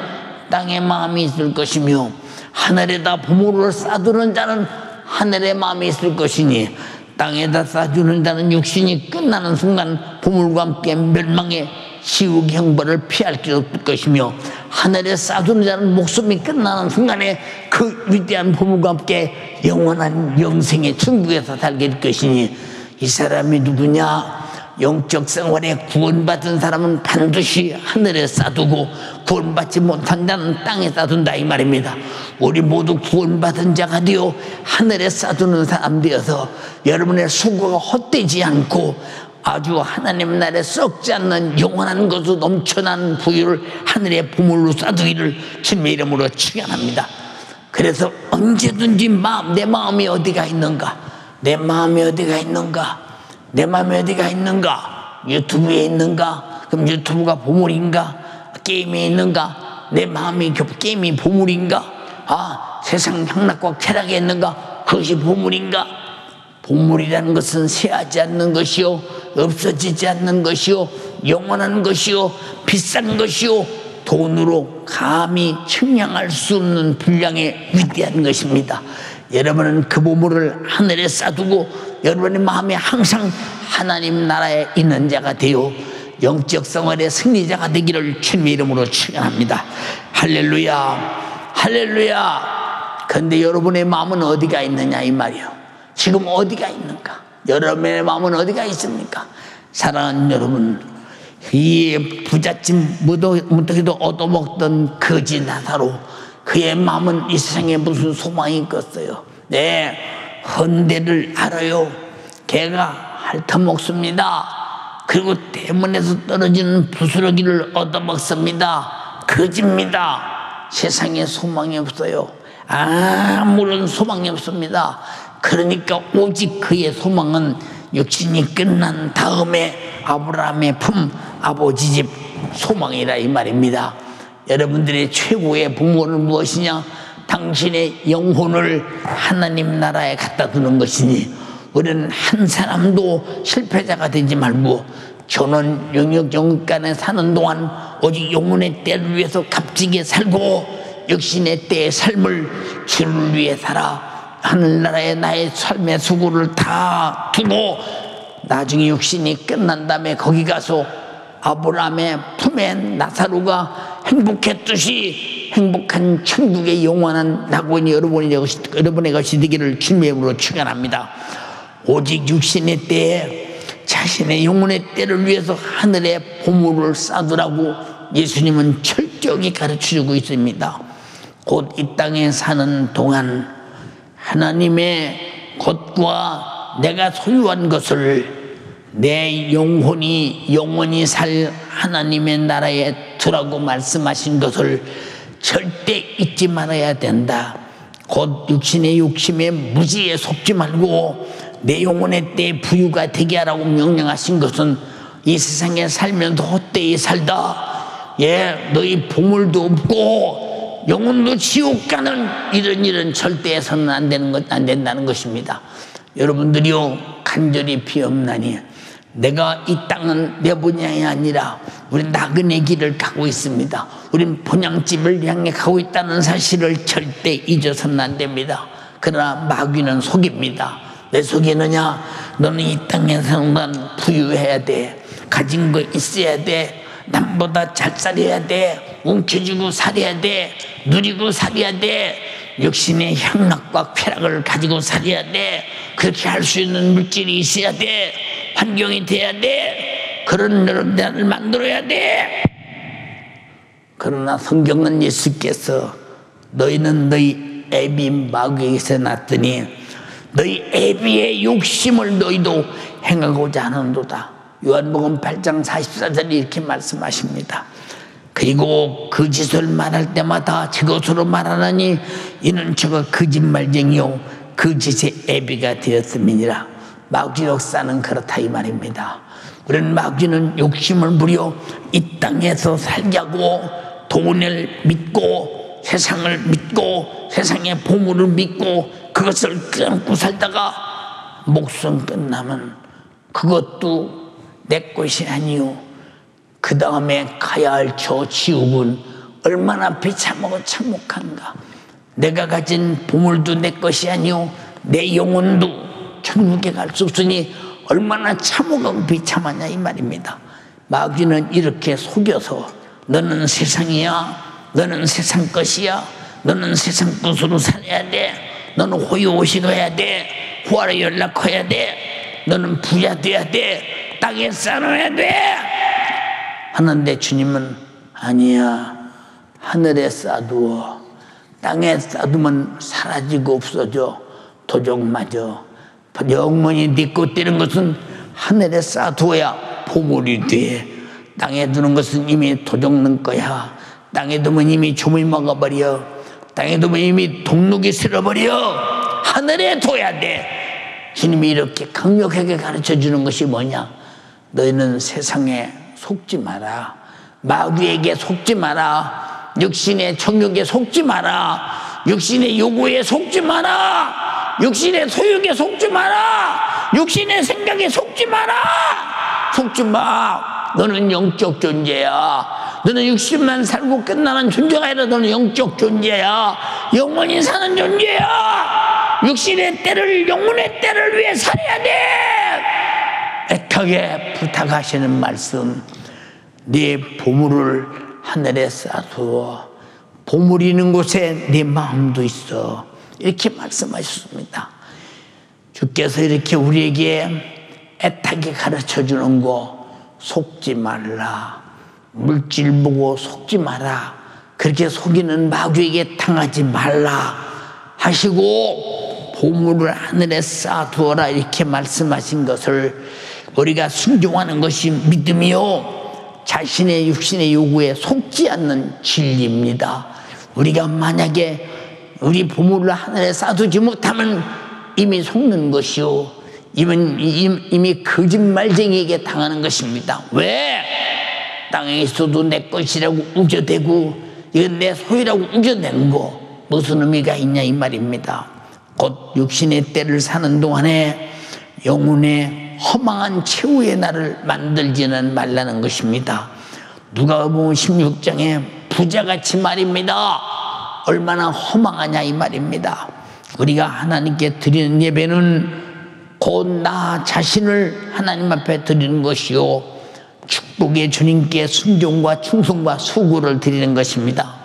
땅에 마음이 있을 것이며 하늘에다 보물을 쌓아두는 자는 하늘에 마음이 있을 것이니 땅에다 쌓아두는 자는 육신이 끝나는 순간 보물과 함께 멸망의 지옥 형벌을 피할 길 없을 것이며 하늘에 쌓아두는 자는 목숨이 끝나는 순간에 그 위대한 보물과 함께 영원한 영생의 천국에서 살게 될 것이니 이 사람이 누구냐? 영적 생활에 구원받은 사람은 반드시 하늘에 쌓아두고 구원받지 못한 자는 땅에 쌓아둔다 이 말입니다. 우리 모두 구원받은 자가 되어 하늘에 쌓아두는 사람 되어서 여러분의 수고가 헛되지 않고 아주 하나님 나라에 썩지 않는 영원한 것으로 넘쳐난 부유를 하늘의 보물로 쌓두기를 주님의 이름으로 축원합니다. 그래서 언제든지 내 마음이 어디가 있는가, 내 마음이 어디가 있는가, 내 마음이 어디가 있는가, 유튜브에 있는가, 그럼 유튜브가 보물인가, 게임에 있는가, 내 마음이 게임이 보물인가, 세상 향락과 쾌락에 있는가, 그것이 보물인가. 보물이라는 것은 쇠하지 않는 것이요, 없어지지 않는 것이요, 영원한 것이요, 비싼 것이요, 돈으로 감히 측량할 수 없는 분량의 위대한 것입니다. 여러분은 그 보물을 하늘에 쌓두고 여러분의 마음에 항상 하나님 나라에 있는 자가 되어 영적 생활의 승리자가 되기를 주님의 이름으로 축원합니다. 할렐루야, 할렐루야. 그런데 여러분의 마음은 어디가 있느냐 이 말이요. 지금 어디가 있는가? 여러분의 마음은 어디가 있습니까? 사랑하는 여러분, 이 부잣집 무더기도 얻어먹던 거지 나사로, 그의 마음은 이 세상에 무슨 소망이 있겠어요? 네, 헌대를 알아요. 개가 핥아먹습니다. 그리고 대문에서 떨어지는 부스러기를 얻어먹습니다. 거지입니다. 세상에 소망이 없어요. 아무런 소망이 없습니다. 그러니까 오직 그의 소망은 육신이 끝난 다음에 아브라함의 품, 아버지 집 소망이라 이 말입니다. 여러분들의 최고의 부모는 무엇이냐? 당신의 영혼을 하나님 나라에 갖다 두는 것이니, 우리는 한 사람도 실패자가 되지 말고 전원 영역간에 사는 동안 오직 영혼의 때를 위해서 값지게 살고 육신의 때의 삶을 주를 위해 살아 하늘나라에 나의 삶의 수고를 다 두고 나중에 육신이 끝난 다음에 거기 가서 아브라함의 품에 나사로가 행복했듯이 행복한 천국의 영원한 낙원이 여러분의 것이 되기를 주님의 이름으로 축원합니다. 오직 육신의 때에 자신의 영혼의 때를 위해서 하늘의 보물을 쌓으라고 예수님은 철저히 가르쳐주고 있습니다. 곧 이 땅에 사는 동안 하나님의 것과 내가 소유한 것을 내 영혼이 살 하나님의 나라에 두라고 말씀하신 것을 절대 잊지 말아야 된다. 곧 육신의 욕심에 무지에 속지 말고 내 영혼의 때에 부유가 되게 하라고 명령하신 것은 이 세상에 살면서 헛되이 살다, 너희 보물도 없고 영혼도 지옥 가는 이런 일은 절대 해서는 안 된다는 것입니다. 여러분들이요, 간절히 비옵나니 내가 이 땅은 내 본향이 아니라 우리 나그네 길을 가고 있습니다. 우린 본향집을 향해 가고 있다는 사실을 절대 잊어서는 안 됩니다. 그러나 마귀는 속입니다. 왜 속이느냐? 너는 이 땅에 사는 건 부유해야 돼, 가진 거 있어야 돼, 남보다 잘 살아야 돼, 움켜쥐고 살아야 돼, 누리고 살아야 돼, 육신의 향락과 쾌락을 가지고 살아야 돼, 그렇게 할 수 있는 물질이 있어야 돼, 환경이 돼야 돼, 그런 나라를 만들어야 돼. 그러나 성경은 예수께서 너희는 너희 애비 마귀에게서 났더니 너희 애비의 욕심을 너희도 행하고자 하는도다. 요한복음 8장 44절에 이렇게 말씀하십니다. 그리고 그 짓을 말할 때마다 저것으로 말하나니 이는 저가 거짓말쟁이요 그 짓의 애비가 되었음이니라. 마귀 역사는 그렇다 이 말입니다. 우리는 마귀는 욕심을 부려 이 땅에서 살자고 돈을 믿고 세상을 믿고 세상의 보물을 믿고 그것을 끊고 살다가 목숨 끝나면 그것도 내 것이 아니요 그 다음에 가야 할 저 지옥은 얼마나 비참하고 참혹한가. 내가 가진 보물도 내 것이 아니요 내 영혼도 천국에 갈 수 없으니 얼마나 참혹하고 비참하냐 이 말입니다. 마귀는 이렇게 속여서 너는 세상이야, 너는 세상 것이야, 너는 세상 것으로 살아야 돼, 너는 호의호식해야 돼, 후하러 연락해야 돼, 너는 부자 돼야 돼, 땅에 쌓아야 돼 하는데 주님은 아니야. 하늘에 쌓아두어. 땅에 쌓아두면 사라지고 없어져. 도적마저 영원히 네 것 되는 것은 하늘에 쌓아두어야 보물이 돼. 땅에 두는 것은 이미 도적는 거야. 땅에 두면 이미 조물 먹어버려. 땅에 두면 이미 동록이 쓸어버려. 하늘에 둬야 돼. 주님이 이렇게 강력하게 가르쳐주는 것이 뭐냐? 너희는 세상에 속지 마라. 마귀에게 속지 마라. 육신의 정욕에 속지 마라. 육신의 요구에 속지 마라. 육신의 소욕에 속지 마라. 육신의 생각에 속지 마라. 속지 마. 너는 영적 존재야. 너는 육신만 살고 끝나는 존재가 아니라 너는 영적 존재야. 영원히 사는 존재야. 육신의 때를, 영혼의 때를 위해 살아야 돼. 애타게 부탁하시는 말씀. 네 보물을 하늘에 쌓아두어. 보물이 있는 곳에 네 마음도 있어. 이렇게 말씀하셨습니다. 주께서 이렇게 우리에게 애타게 가르쳐주는 거, 속지 말라. 물질 보고 속지 마라. 그렇게 속이는 마귀에게 당하지 말라 하시고 보물을 하늘에 쌓아두어라 이렇게 말씀하신 것을 우리가 순종하는 것이 믿음이요, 자신의 육신의 요구에 속지 않는 진리입니다. 우리가 만약에 우리 보물을 하늘에 쌓아두지 못하면 이미 속는 것이요, 이미 거짓말쟁이에게 당하는 것입니다. 왜? 땅에 있어도 내 것이라고 우겨대고 이건 내 소유라고 우겨댄 거 무슨 의미가 있냐 이 말입니다. 곧 육신의 때를 사는 동안에 영혼의 허망한 최후의 날을 만들지는 말라는 것입니다. 누가복음 16장에 부자같이 말입니다. 얼마나 허망하냐 이 말입니다. 우리가 하나님께 드리는 예배는 곧 나 자신을 하나님 앞에 드리는 것이요, 축복의 주님께 순종과 충성과 수고를 드리는 것입니다.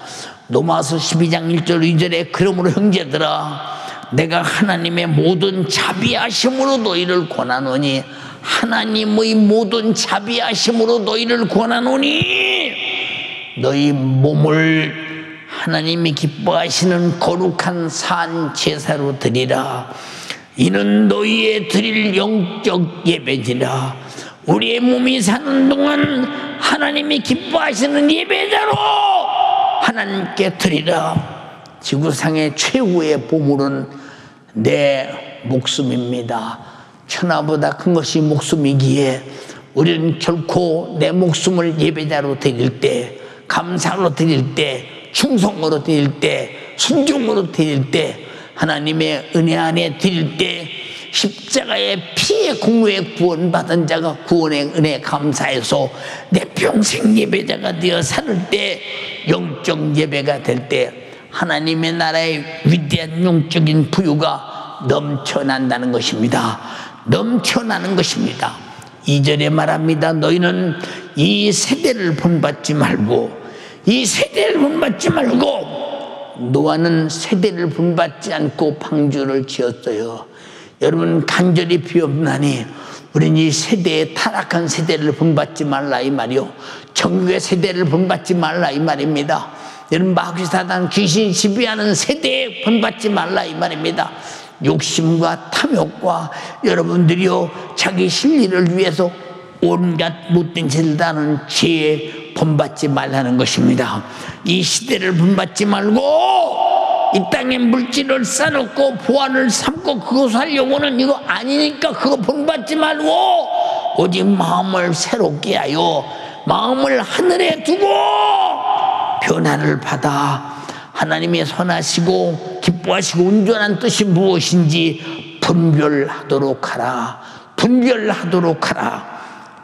로마서 12장 1절 2절에 그러므로 형제들아 내가 하나님의 모든 자비하심으로 너희를 권하노니, 하나님의 모든 자비하심으로 너희를 권하노니 너희 몸을 하나님이 기뻐하시는 거룩한 산 제사로 드리라. 이는 너희의 드릴 영적 예배지라. 우리의 몸이 사는 동안 하나님이 기뻐하시는 예배자로 하나님께 드리라. 지구상의 최후의 보물은 내 목숨입니다. 천하보다 큰 것이 목숨이기에 우리는 결코 내 목숨을 예배자로 드릴 때, 감사로 드릴 때, 충성으로 드릴 때, 순종으로 드릴 때, 하나님의 은혜 안에 드릴 때, 십자가의 피의 공로에 구원받은 자가 구원의 은혜 감사해서 내 평생 예배자가 되어 살 때, 영적 예배가 될 때 하나님의 나라의 위대한 영적인 부유가 넘쳐난다는 것입니다. 넘쳐나는 것입니다. 2절에 말합니다. 너희는 이 세대를 본받지 말고, 이 세대를 본받지 말고. 노아는 세대를 본받지 않고 방주를 지었어요. 여러분 간절히 비옵나니 우리는 이 세대의 타락한 세대를 본받지 말라 이 말이요, 정욕의 세대를 본받지 말라 이 말입니다. 여러분 마귀 사단 귀신 지배하는 세대에 본받지 말라 이 말입니다. 욕심과 탐욕과 여러분들이요 자기 실리를 위해서 온갖 못된 짓을 다하는 죄에 본받지 말라는 것입니다. 이 시대를 본받지 말고 이 땅에 물질을 쌓아놓고 보안을 삼고 그것을 하려고는 이거 아니니까 그거 본받지 말고 오직 마음을 새롭게 하여 마음을 하늘에 두고 변화를 받아 하나님의 선하시고 기뻐하시고 온전한 뜻이 무엇인지 분별하도록 하라. 분별하도록 하라.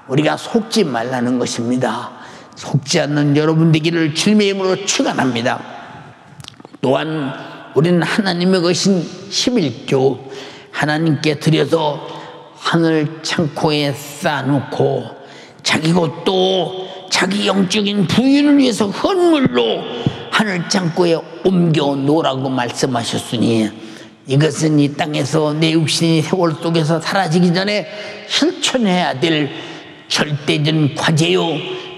우리가 속지 말라는 것입니다. 속지 않는 여러분 되기를 주님의 이름으로 축원합니다. 또한 우리는 하나님의 것인 11조 하나님께 드려서 하늘 창고에 쌓아놓고 자기 것도 자기 영적인 부유를 위해서 헌물로 하늘 창고에 옮겨 놓으라고 말씀하셨으니 이것은 이 땅에서 내 육신이 세월 속에서 사라지기 전에 실천해야 될 절대적인 과제요,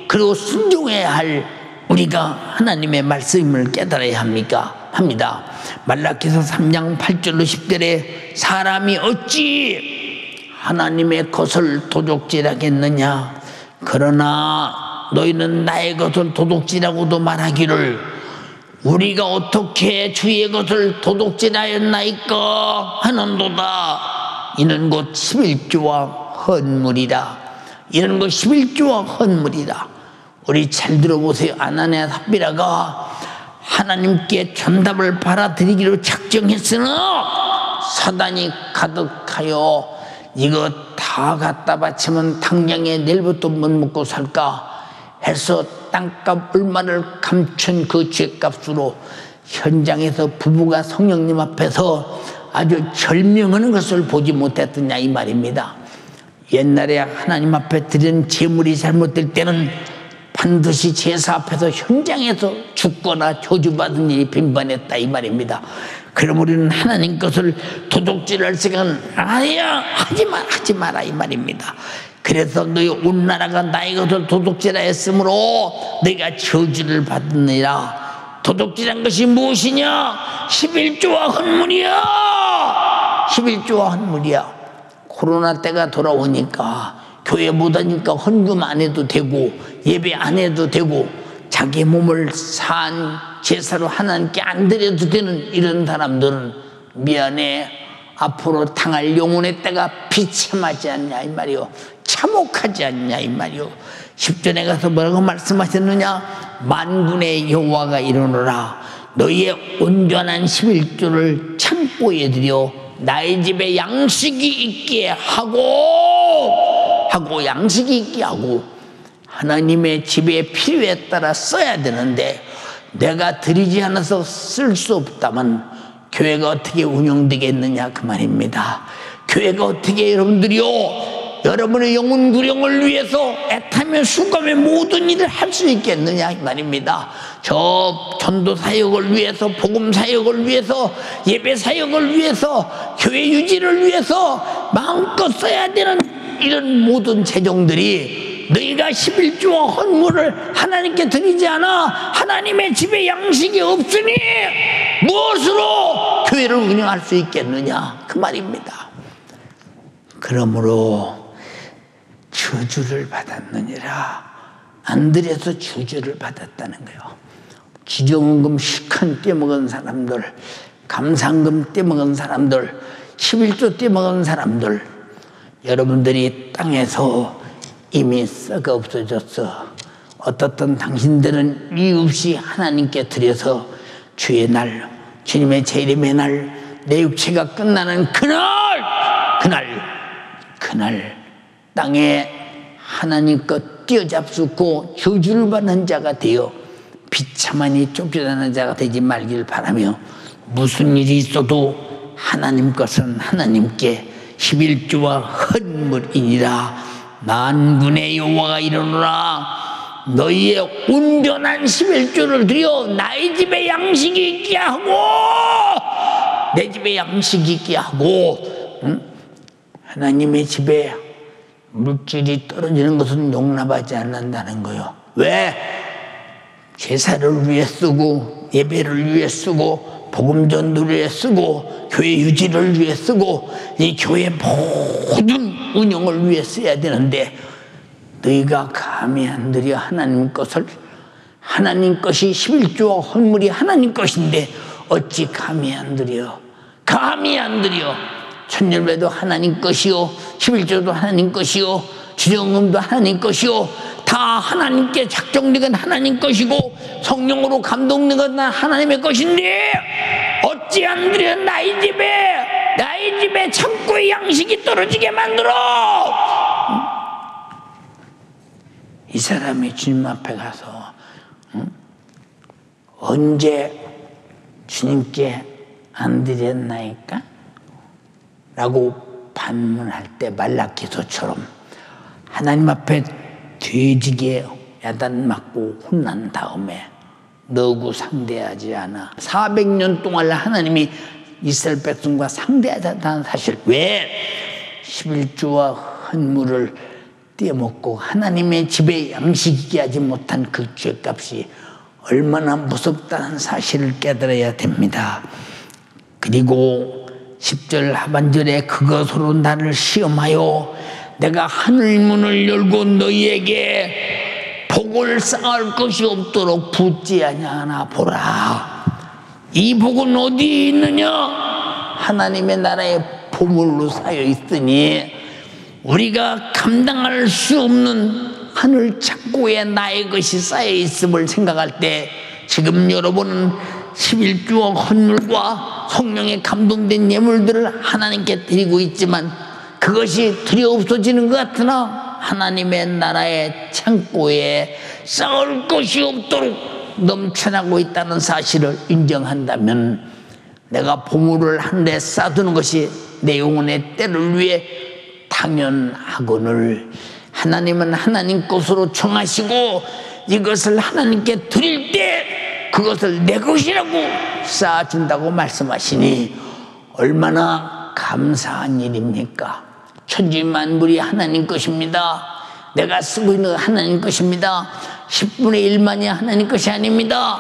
그리고 순종해야 할 우리가 하나님의 말씀을 깨달아야 합니다. 말라기서 3장 8절로 10절에 사람이 어찌 하나님의 것을 도둑질하겠느냐? 그러나 너희는 나의 것을 도둑질하고도 말하기를 우리가 어떻게 주의 것을 도둑질하였나이까 하는도다. 이는 곧 11조와 헌물이라. 이는 곧 11조와 헌물이라. 우리 잘 들어보세요. 아나니아 삽비라가 하나님께 전답을 받아들이기로 작정했으나 사단이 가득하여 이거 다 갖다 바치면 당장에 내일부터 못 먹고 살까 해서 땅값 얼마를 감춘 그 죄값으로 현장에서 부부가 성령님 앞에서 아주 절명하는 것을 보지 못했더냐 이 말입니다. 옛날에 하나님 앞에 드린 제물이 잘못될 때는 반드시 제사 앞에서 현장에서 죽거나 저주받은 일이 빈번했다 이 말입니다. 그럼 우리는 하나님 것을 도둑질할 생각은 아니야, 하지 마라 이 말입니다. 그래서 너희 온 나라가 나의 것을 도둑질하였으므로 너희가 저주를 받느니라. 도둑질한 것이 무엇이냐? 11조와 헌물이야. 11조와 헌물이야. 코로나 때가 돌아오니까 교회 못 하니까 헌금 안 해도 되고 예배 안 해도 되고 자기 몸을 산 제사로 하나님께 안 드려도 되는 이런 사람들은 미안해, 앞으로 당할 영혼의 때가 비참하지 않냐 이 말이요, 참혹하지 않냐 이 말이요. 10절에 가서 뭐라고 말씀하셨느냐? 만군의 여호와가 이르노라. 너희의 온전한 11조를 창고에 들여 나의 집에 양식이 있게 하고 양식이 있게 하고. 하나님의 집의 필요에 따라 써야 되는데 내가 드리지 않아서 쓸 수 없다면 교회가 어떻게 운영되겠느냐 그 말입니다. 교회가 어떻게 여러분의 영혼 구령을 위해서 애타며 수고하며 모든 일을 할 수 있겠느냐 이 말입니다. 저 전도 사역을 위해서, 복음 사역을 위해서, 예배 사역을 위해서, 교회 유지를 위해서 마음껏 써야 되는 이런 모든 재정들이 너희가 11조와 헌물을 하나님께 드리지 않아 하나님의 집에 양식이 없으니 무엇으로 교회를 운영할 수 있겠느냐 그 말입니다. 그러므로 저주를 받았느니라. 안 드려서 저주를 받았다는 거예요. 기정금 실컷 떼먹은 사람들, 감상금 떼먹은 사람들, 11조 떼먹은 사람들, 여러분들이 땅에서 이미 썩어 없어졌어. 어떻든 당신들은 이유 없이 하나님께 드려서 주의 날, 주님의 재림의 날, 내 육체가 끝나는 그날 땅에 하나님 것 띄어잡수고 저주를 받는 자가 되어 비참하니 쫓겨나는 자가 되지 말기를 바라며, 무슨 일이 있어도 하나님 것은 하나님께 11조와 헌물이니라. 만군의 여호와가 이르노라. 너희의 온전한 11조를 드려 나의 집에 양식이 있게 하고, 내 집에 양식이 있게 하고. 하나님의 집에 물질이 떨어지는 것은 용납하지 않는다는 거예요. 왜? 제사를 위해 쓰고, 예배를 위해 쓰고, 복음 전도를 위해 쓰고, 교회 유지를 위해 쓰고, 이 교회 모든 운영을 위해 써야 되는데 너희가 감히 안 드려 하나님 것을. 하나님 것이 11조와 헌물이 하나님 것인데 어찌 감히 안 드려? 감히 안 드려. 천일배도 하나님 것이요, 11조도 하나님 것이요, 주정금도 하나님 것이요, 다 하나님께 작정된 하나님 것이고 성령으로 감동된 건 하나님의 것인데 어찌 안 드려 나의 집에 창고에 양식이 떨어지게 만들어. 이 사람이 주님 앞에 가서 언제 주님께 안 드렸나이까? 라고 반문할 때 말라기서처럼 하나님 앞에 돼지게 야단 맞고 혼난 다음에 너구 상대하지 않아. 400년 동안 하나님이 이스라엘 백성과 상대하다는 사실. 왜? 11조와 헌물을 떼먹고 하나님의 집에 양식이게 하지 못한 그 죄값이 얼마나 무섭다는 사실을 깨달아야 됩니다. 그리고 10절 하반절에 그것으로 나를 시험하여 내가 하늘 문을 열고 너희에게 복을 쌓을 것이 없도록 붙지 아니하나 보라. 이 복은 어디 있느냐? 하나님의 나라의 보물로 쌓여 있으니 우리가 감당할 수 없는 하늘 창고에 나의 것이 쌓여 있음을 생각할 때 지금 여러분은 11조와 헌물과 성령에 감동된 예물들을 하나님께 드리고 있지만 그것이 드려없어지는 것 같으나 하나님의 나라의 창고에 쌓을 것이 없도록 넘쳐나고 있다는 사실을 인정한다면 내가 보물을 한 데 쌓아두는 것이 내 영혼의 때를 위해 당연하거늘 하나님은 하나님 것으로 정하시고 이것을 하나님께 드릴 때 그것을 내 것이라고 쌓아준다고 말씀하시니 얼마나 감사한 일입니까? 천지만물이 하나님 것입니다. 내가 쓰고 있는 하나님 것입니다. 10분의 1만이 하나님 것이 아닙니다.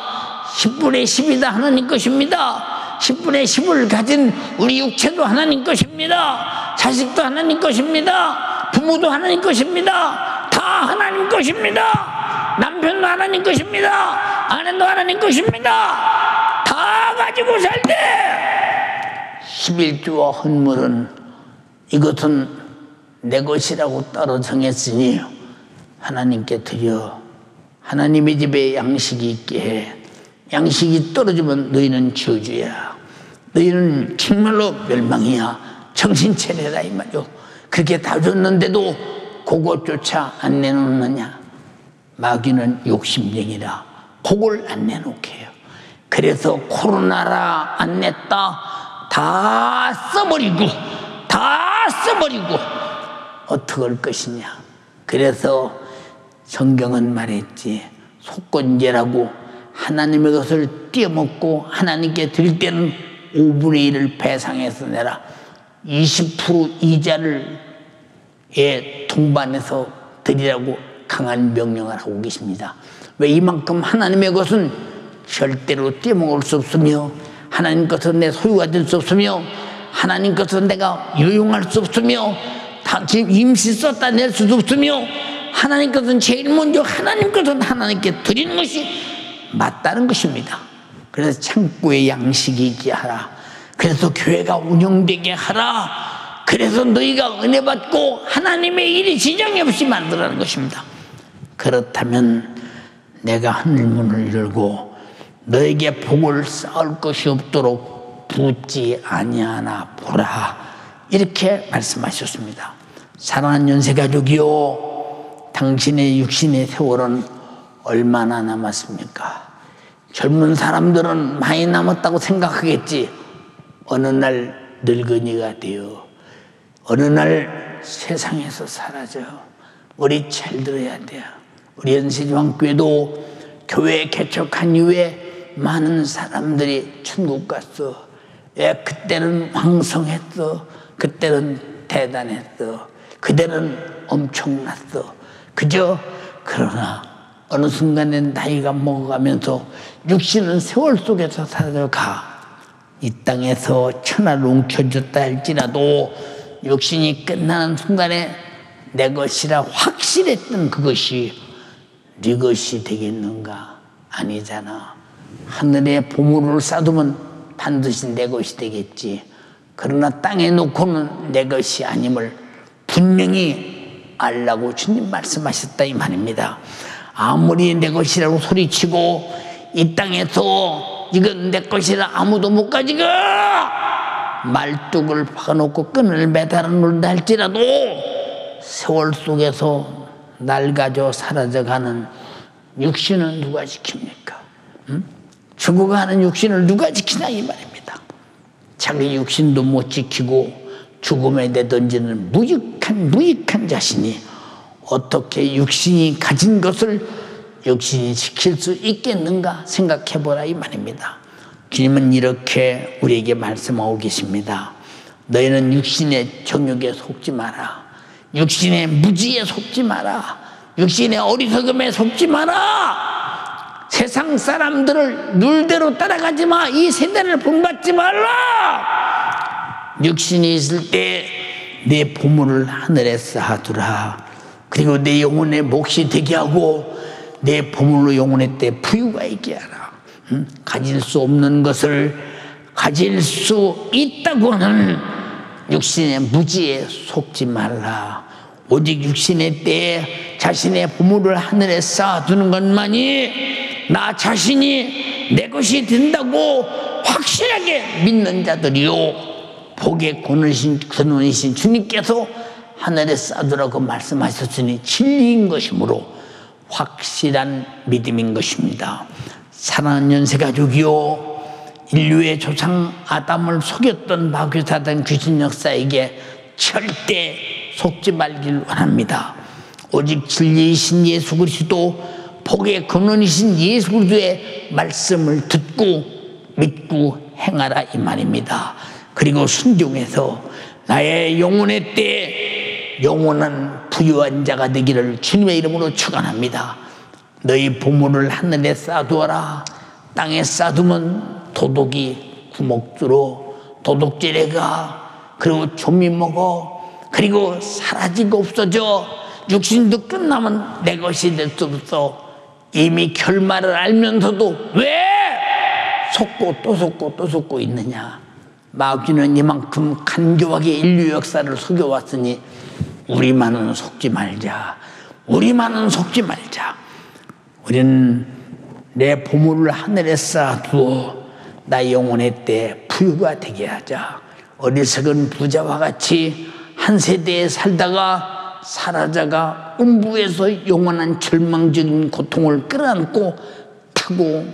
10분의 10이다 하나님 것입니다. 10분의 10을 가진 우리 육체도 하나님 것입니다. 자식도 하나님 것입니다. 부모도 하나님 것입니다. 다 하나님 것입니다. 남편도 하나님 것입니다. 아내도 하나님 것입니다. 다 가지고 살 때 11조와 헌물은 이것은 내 것이라고 따로 정했으니 하나님께 드려 하나님의 집에 양식이 있게 해. 양식이 떨어지면 너희는 저주야. 너희는 정말로 멸망이야. 정신 차려라 이 말이요. 그렇게 다 줬는데도 그것조차 안 내놓느냐. 마귀는 욕심쟁이라 그걸 안 내놓게 해요. 그래서 코로나라 안 냈다 다 써버리고 어떡할 것이냐. 그래서 성경은 말했지. 속건제라고 하나님의 것을 떼어먹고 하나님께 드릴 때는 5분의 1을 배상해서 내라. 20% 이자를 동반해서 드리라고 강한 명령을 하고 계십니다. 왜 이만큼 하나님의 것은 절대로 떼어먹을 수 없으며 하나님 것은 내 소유가 될 수 없으며 하나님 것은 내가 유용할 수 없으며 임시 썼다 낼 수도 없으며 하나님 것은 제일 먼저 하나님 것은 하나님께 드리는 것이 맞다는 것입니다. 그래서 창고에 양식이 있게 하라. 그래서 교회가 운영되게 하라. 그래서 너희가 은혜 받고 하나님의 일이 지장이 없이 만들라는 것입니다. 그렇다면 내가 하늘문을 열고 너에게 복을 쌓을 것이 없도록 붙지 아니하나 보라. 이렇게 말씀하셨습니다. 사랑하는 연세가족이요, 당신의 육신의 세월은 얼마나 남았습니까? 젊은 사람들은 많이 남았다고 생각하겠지. 어느 날 늙은이가 되어 어느 날 세상에서 사라져요. 우리 잘 들어야 돼요. 우리 연세지방교회도 교회 개척한 이후에 많은 사람들이 천국 갔어. 그때는 왕성했어. 그때는 대단했어. 그때는 엄청났어. 그러나 어느 순간에 나이가 먹어가면서 육신은 세월 속에서 사라져가. 이 땅에서 천하를 옮겨줬다 할지라도 육신이 끝나는 순간에 내 것이라 확실했던 그것이 네 것이 되겠는가? 아니잖아. 하늘에 보물을 쌓두면 반드시 내 것이 되겠지. 그러나 땅에 놓고는 내 것이 아님을 분명히 알라고 주님 말씀하셨다 이 말입니다. 아무리 내 것이라고 소리치고 이 땅에서 이건 내 것이라 아무도 못 가지가 말뚝을 박아놓고 끈을 매달아 놓는다 할지라도 세월 속에서 낡아져 사라져가는 육신은 누가 지킵니까? 응? 죽어가는 육신을 누가 지키나 이 말입니다. 자기 육신도 못 지키고 죽음에 내던지는 무익한 자신이 어떻게 육신이 가진 것을 육신이 지킬 수 있겠는가 생각해보라 이 말입니다. 주님은 이렇게 우리에게 말씀하고 계십니다. 너희는 육신의 정욕에 속지 마라. 육신의 무지에 속지 마라. 육신의 어리석음에 속지 마라. 세상 사람들을 룰대로 따라가지 마. 이 세대를 본받지 말라. 육신이 있을 때 내 보물을 하늘에 쌓아두라. 그리고 내 영혼의 몫이 되게 하고 내 보물로 영혼의 때 부유가 있게 하라. 가질 수 없는 것을 가질 수 있다고 하는 육신의 무지에 속지 말라. 오직 육신의 때에 자신의 보물을 하늘에 쌓아두는 것만이 나 자신이 내 것이 된다고 확실하게 믿는 자들이요, 복의 근원이신 주님께서 하늘에 쌓아두라고 말씀하셨으니 진리인 것이므로 확실한 믿음인 것입니다. 사랑하는 연세가족이요, 인류의 조상 아담을 속였던 마귀사단 귀신 역사에게 절대 속지 말기를 원합니다. 오직 진리이신 예수 그리스도, 복의 근원이신 예수 그리스도의 말씀을 듣고 믿고 행하라 이 말입니다. 그리고 순종해서 나의 영혼의 때 영원한 부유한 자가 되기를 주님의 이름으로 축원합니다. 너희 보물을 하늘에 쌓아두어라. 땅에 쌓아두면 도둑이 구멍으로 도둑질해 가, 그리고 좀이 먹어, 그리고 사라지고 없어져. 육신도 끝나면 내 것이 될 수 없어. 이미 결말을 알면서도 왜 속고 또 속고 또 속고 있느냐. 마귀는 이만큼 간교하게 인류 역사를 속여왔으니 우리만은 속지 말자. 우리만은 속지 말자. 우리는 내 보물을 하늘에 쌓아두어 나 영혼의 때 부유가 되게 하자. 어리석은 부자와 같이 한 세대에 살다가 사라져가 음부에서 영원한 절망적인 고통을 끌어안고 타고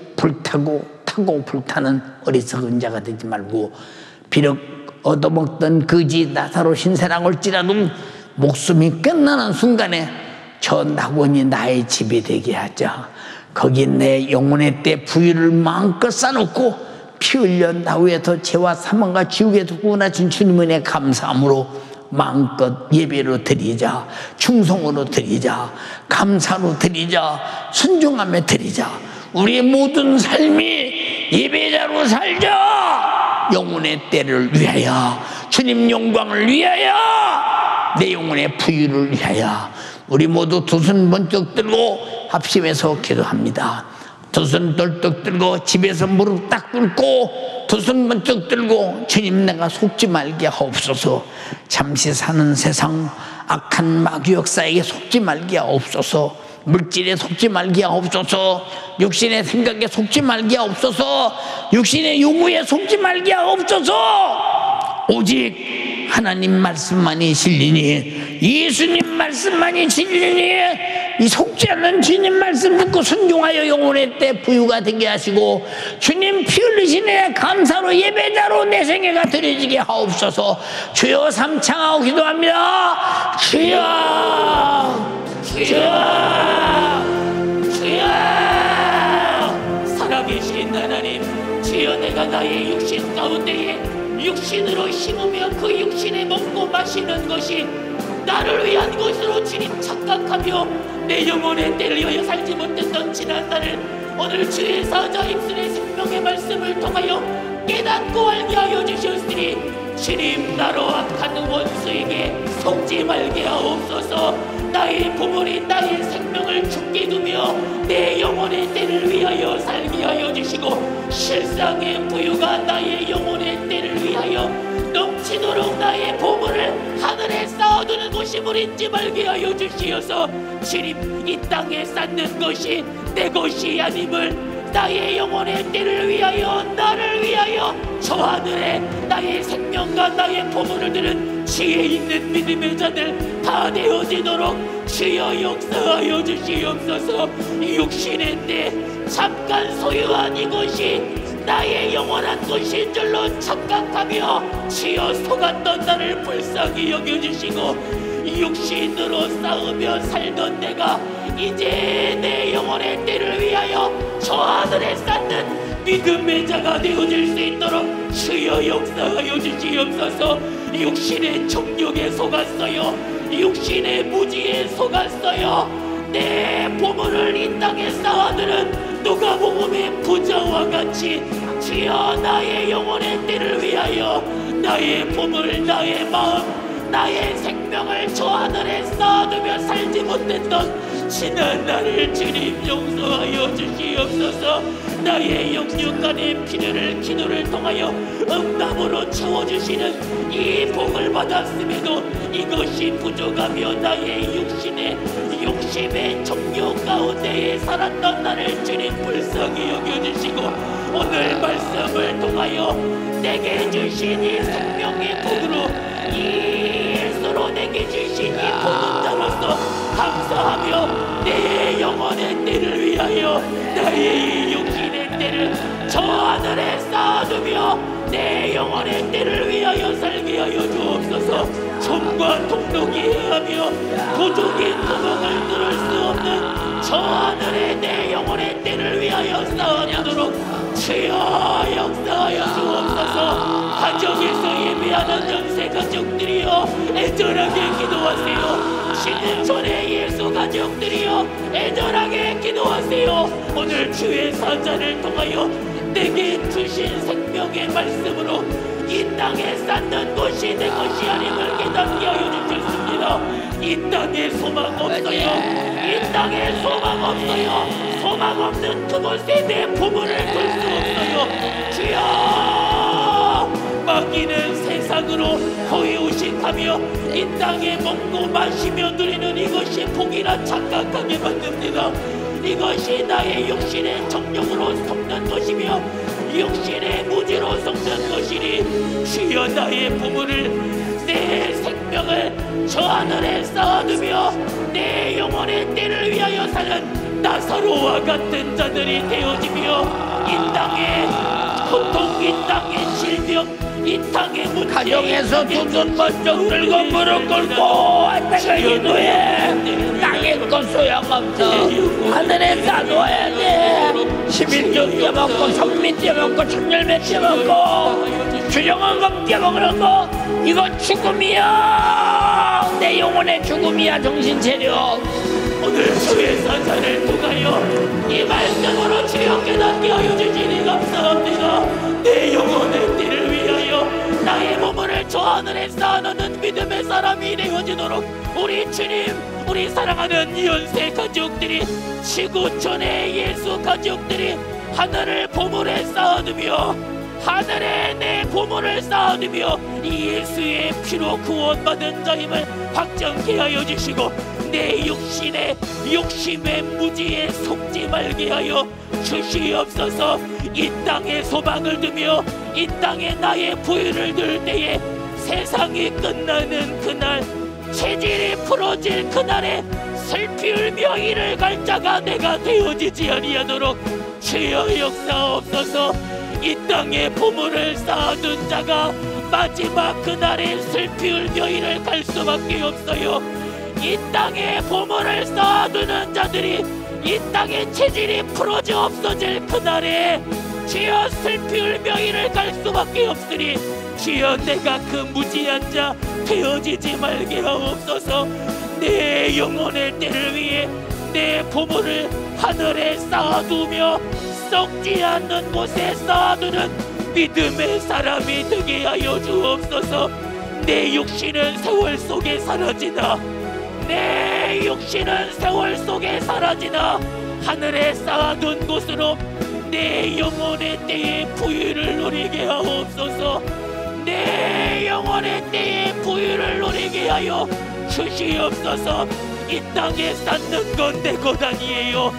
불타는 어리석은 자가 되지 말고, 비록 얻어먹던 거지 나사로 신세랑 올지라도 목숨이 끝나는 순간에 저 낙원이 나의 집이 되게 하자. 거기 내 영혼의 때 부유를 마음껏 쌓아놓고 피 흘려 나후에서 죄와 사망과 지옥에서 구원하신 주님 은혜 감사함으로 마음껏 예배로 드리자. 충성으로 드리자. 감사로 드리자. 순종하며 드리자. 우리의 모든 삶이 예배자로 살자. 영혼의 때를 위하여, 주님 영광을 위하여, 내 영혼의 부유를 위하여 우리 모두 두 손 번쩍 들고 합심해서 기도합니다. 두 손 떨떡 들고 집에서 무릎 딱 꿇고 두 손 번쩍 들고, 주님 내가 속지 말게 하옵소서. 잠시 사는 세상 악한 마귀 역사에게 속지 말게 하옵소서. 물질에 속지 말게 하옵소서. 육신의 생각에 속지 말게 하옵소서. 육신의 요구에 속지 말게 하옵소서. 오직 하나님 말씀만이 진리니, 예수님 말씀만이 진리니, 이 속지 않는 주님 말씀 듣고 순종하여 영혼의 때 부유가 되게 하시고, 주님 피 흘리시네 감사로 예배자로 내 생애가 드려지게 하옵소서. 주여 삼창하고 기도합니다. 주여, 주여, 주여. 살아계신 하나님, 주여 내가 나의 육신 가운데에 육신으로 심으며 그 육신에 먹고 마시는 것이 나를 위한 것으로 주님 착각하며 내 영혼의 때를 위하여 살지 못했던 지난날을 오늘 주의 사자 입술의 생명의 말씀을 통하여 깨닫고 알게 하여 주셨으니, 주님 나로 악한 원수에게 속지 말게 하옵소서. 나의 보물이 나의 생명을 죽게 두며 내 영혼의 때를 위하여 살게 하여 주시고, 실상의 부유가 나의 영혼의 때를 위하여 넘치도록 나의 보물을 하늘에 쌓아두는 곳이 물인지 말게 하여 주시어서, 주님 이 땅에 쌓는 것이 내 것이 아님을 나의 영혼의 때를 위하여, 나를 위하여 저 하늘에 나의 생명과 나의 보물을 들은 지혜 있는 믿음의 자들 다 되어지도록 주여 역사하여 주시옵소서. 육신의 때 잠깐 소유한 이것이 나의 영원한 것인 줄로 착각하며 주여 속았던 나를 불쌍히 여겨주시고, 육신으로 싸우며 살던 내가 이제 내 영혼의 때를 위하여 저 하늘에 쌓는 믿음의 자가 되어질 수 있도록 주여 역사하여 주시옵소서. 육신의 정욕에 속았어요. 육신의 무지에 속았어요. 내 보물을 이 땅에 쌓아두는 누가복음의 부자와 같이 주여 나의 영혼의 때를 위하여 나의 보물, 나의 마음, 나의 생명을 저 하늘에 쌓아두며 살지 못했던 지난 날을 주님 용서하여 주시옵소서. 나의 영육간의 필요를 기도를 통하여 응답으로 채워주시는 이 복을 받았음에도 이것이 부족하며 나의 욕심의 정욕 가운데에 살았던 나를 주님 불쌍히 여겨주시고 오늘 말씀을 통하여 내게 주신 이 생명의 복으로 예수로 내게 주신 이 복음자로서 감사하며 내 영혼의 때를 위하여 나의 육신의 때를 저 하늘에 쌓아두며 내 영혼의 때를 위하여 살게 하여 주옵소서. 손과 통독이 해하며 도적인 구멍을 뚫을 수 없는 저 하늘에 내 영혼의 때를 위하여 쌓아두도록 주여 역사하여 주옵소서. 가정에서 예배하는 연세 가족들이여 애절하게 기도하세요. 쉬는 전에 예수 가족들이여 애절하게 기도하세요. 오늘 주의 사자를 통하여 내게 주신 생명의 말씀으로 이 땅에 쌓는 것이 내 것이 아님을 깨닫게 하여 주셨습니다. 이 땅에 소망 없어요. 이 땅에 소망 없어요. 소망 없는 그곳에 내 보물을 둘 수 없어요. 주여 맡기는 세상으로 허위의식하며 이 땅에 먹고 마시며 누리는 이것이 복이라 착각하게 만듭니다. 이것이 나의 육신의 정욕으로 속는 것이며 육신의 무지로 속는 것이니 주여 나의 보물을 내 생명을 저 하늘에 쌓아두며 내 영혼의 때를 위하여 사는 나사로와 같은 자들이 되어지며 이 땅의 고통, 이 땅의 질병, 이 땅의 문제, 가정에서 두 손 번쩍 들고 무릎 꿇고 내가 기도해. 땅의 것 소용없어. 하늘에 쌓아둬야 돼. 11조 떼먹고 성미 떼먹고 천열매 떼먹고 주정원금 떼먹는 거 이거 죽음이야. 내 영혼의 죽음이야. 정신 차려. 오늘 주의 사자를 통하여 이 말씀으로 주여 깨닫게 하여 주시니 감사합니다. 내 영혼의 때를 위하여 나의 보물을 저 하늘에 쌓아놓는 믿음의 사람이 되어지도록 우리 주님, 우리 사랑하는 연세 가족들이 지구촌의 예수 가족들이 하늘을 보물에 쌓아두며 하늘에 내 보물을 쌓아두며 이 예수의 피로 구원받은 자임을 확정케 하여 주시고 내 욕심의 무지에 속지 말게 하여 주시옵소서. 이 땅에 소망을 두며 이 땅에 나의 부유를 둘 때에 세상이 끝나는 그날, 체질이 풀어질 그날에 슬피 울며 이를 갈 자가 내가 되어지지 아니하도록 주여 역사옵소서. 이 땅에 보물을 쌓아둔 자가 마지막 그날에 슬피 울며 이를 갈 수밖에 없어요. 이 땅에 보물을 쌓아두는 자들이 이 땅의 체질이 풀어져 없어질 그날에 주여 슬피 울며 이를 갈 수밖에 없으니 주여 내가 그 무지한 자 되어지지 말게 하옵소서. 내 영혼의 때를 위해 내 보물을 하늘에 쌓아두며 썩지 않는 곳에 쌓아두는 믿음의 사람이 되게 하여 주옵소서. 내 육신은 세월 속에 사라지나 내 육신은 세월 속에 사라지나 하늘에 쌓아둔 곳으로 내 영혼의 때의 부유를 누리게 하옵소서. 내 영혼의 때의 부유를 누리게 하여 주시옵소서. 이 땅에 쌓는 건 내 것 아니에요.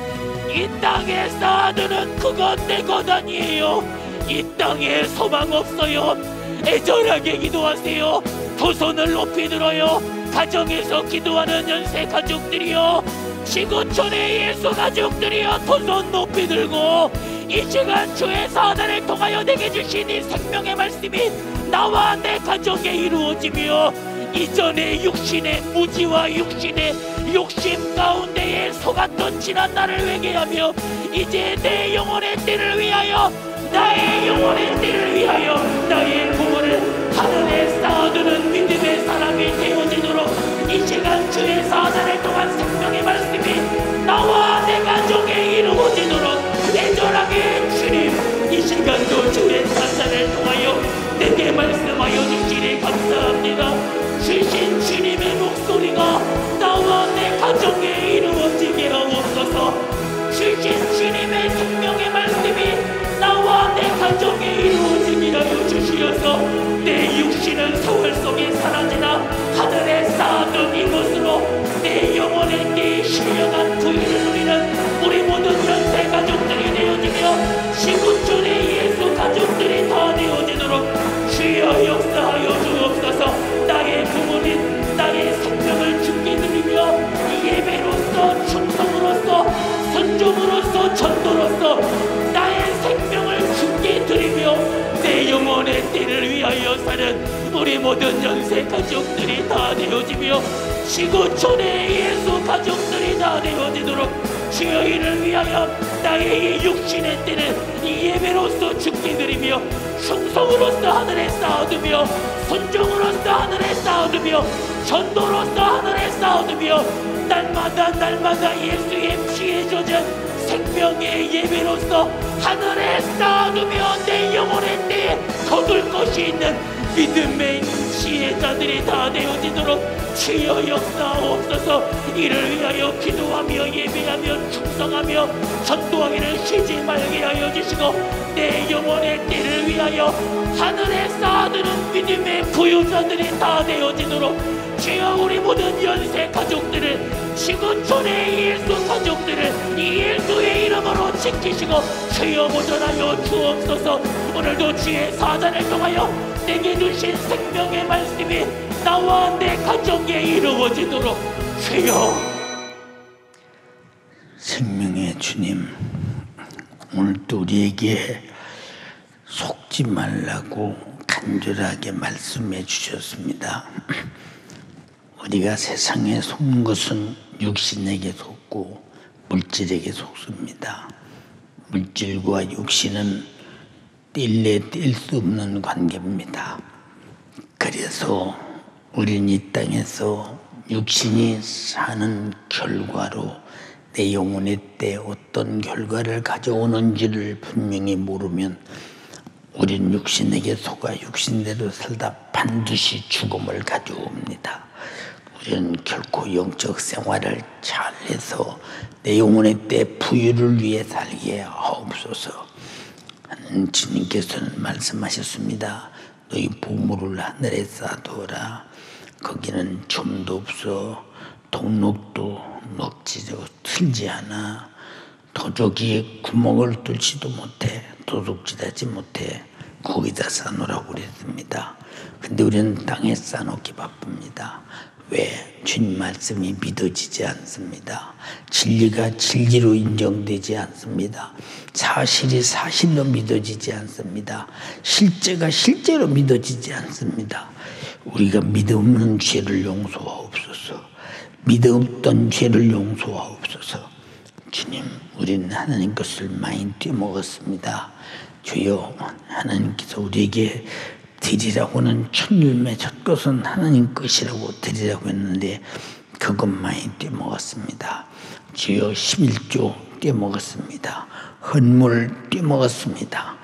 이 땅에 쌓아두는 그건 내 것 아니에요. 이 땅에 소망 없어요. 애절하게 기도하세요. 두 손을 높이 들어요. 가정에서 기도하는 연세 가족들이여, 지구촌의 예수 가족들이여, 두 손 높이 들고 이 시간 주의 사단을 통하여 내게 주신 이 생명의 말씀이 나와 내 가정에 이루어지며 이전의 육신의 무지와 육신의 욕심 가운데에 속았던 지난 날을 회개하며 이제 내 영혼의 때를 위하여 나의 영혼의 때를 위하여 나의 부모를 하늘에 쌓아두는 믿음의 사람이 되어지도록 이 시간 주의 사단을 통한 생명의 말씀이 나와 내 가정에 이루어지도록 애절하게 주님 이 시간도 주의 사단을 통하여 내게 말씀하여 주시옵소서. 우리 모든 연세 가족들이 다 되어지며 지구촌의 예수 가족들이 다 되어지도록 주여 이를 위하여 나의 육신의 때는 예배로서 죽게 드리며 충성으로서 하늘에 쌓아두며 순종으로서 하늘에 쌓아두며 전도로서 하늘에 쌓아두며 날마다 예수의 피에 젖은 생명의 예배로서 하늘에 쌓아두며 내 영혼의 때에 거둘 것이 있는 믿음의 지혜자들이 다 되어지도록 주여 역사하옵소서. 이를 위하여 기도하며 예배하며 충성하며 전도하기를 쉬지 말게 하여 주시고 내 영혼의 때를 위하여 하늘에 쌓아두는 믿음의 부유자들이 다 되어지도록 주여 우리 모든 연세 가족들을 지구촌의 예수 가족들을 예수의 이름으로 지키시고 주여 보존하여 주옵소서. 오늘도 주의 사자를 통하여 내게 주신 생명의 말씀이 나와 내 가정에 이루어지도록 주여. 생명의 주님, 오늘도 우리에게 속지 말라고 간절하게 말씀해 주셨습니다. 우리가 세상에 속는 것은 육신에게 속고 물질에게 속습니다. 물질과 육신은 뗄래 뗄 수 없는 관계입니다. 그래서 우린 이 땅에서 육신이 사는 결과로 내 영혼의 때 어떤 결과를 가져오는지를 분명히 모르면 우린 육신에게 속아 육신대로 살다 반드시 죽음을 가져옵니다. 우리는 결코 영적 생활을 잘해서 내 영혼의 때 부유를 위해 살게 하옵소서. 하나님 주님께서는 말씀하셨습니다. 너희 보물을 하늘에 쌓아두어라. 거기는 점도 없어 동록도 먹지도 틀지 않아 도적이 구멍을 뚫지도 못해 도둑질하지 못해 거기다 쌓아놓으라고 그랬습니다. 근데 우리는 땅에 쌓아놓기 바쁩니다. 왜? 주님 말씀이 믿어지지 않습니다. 진리가 진리로 인정되지 않습니다. 사실이 사실로 믿어지지 않습니다. 실제가 실제로 믿어지지 않습니다. 우리가 믿음 없는 죄를 용서하옵소서. 믿음 없던 죄를 용서하옵소서. 주님, 우리는 하나님 것을 많이 떼먹었습니다. 주여, 하나님께서 우리에게 드리라고는 천율매 첫 것은 하나님 것이라고 드리라고 했는데 그것 많이 떼먹었습니다. 주여 11조 떼먹었습니다. 헌물 떼먹었습니다.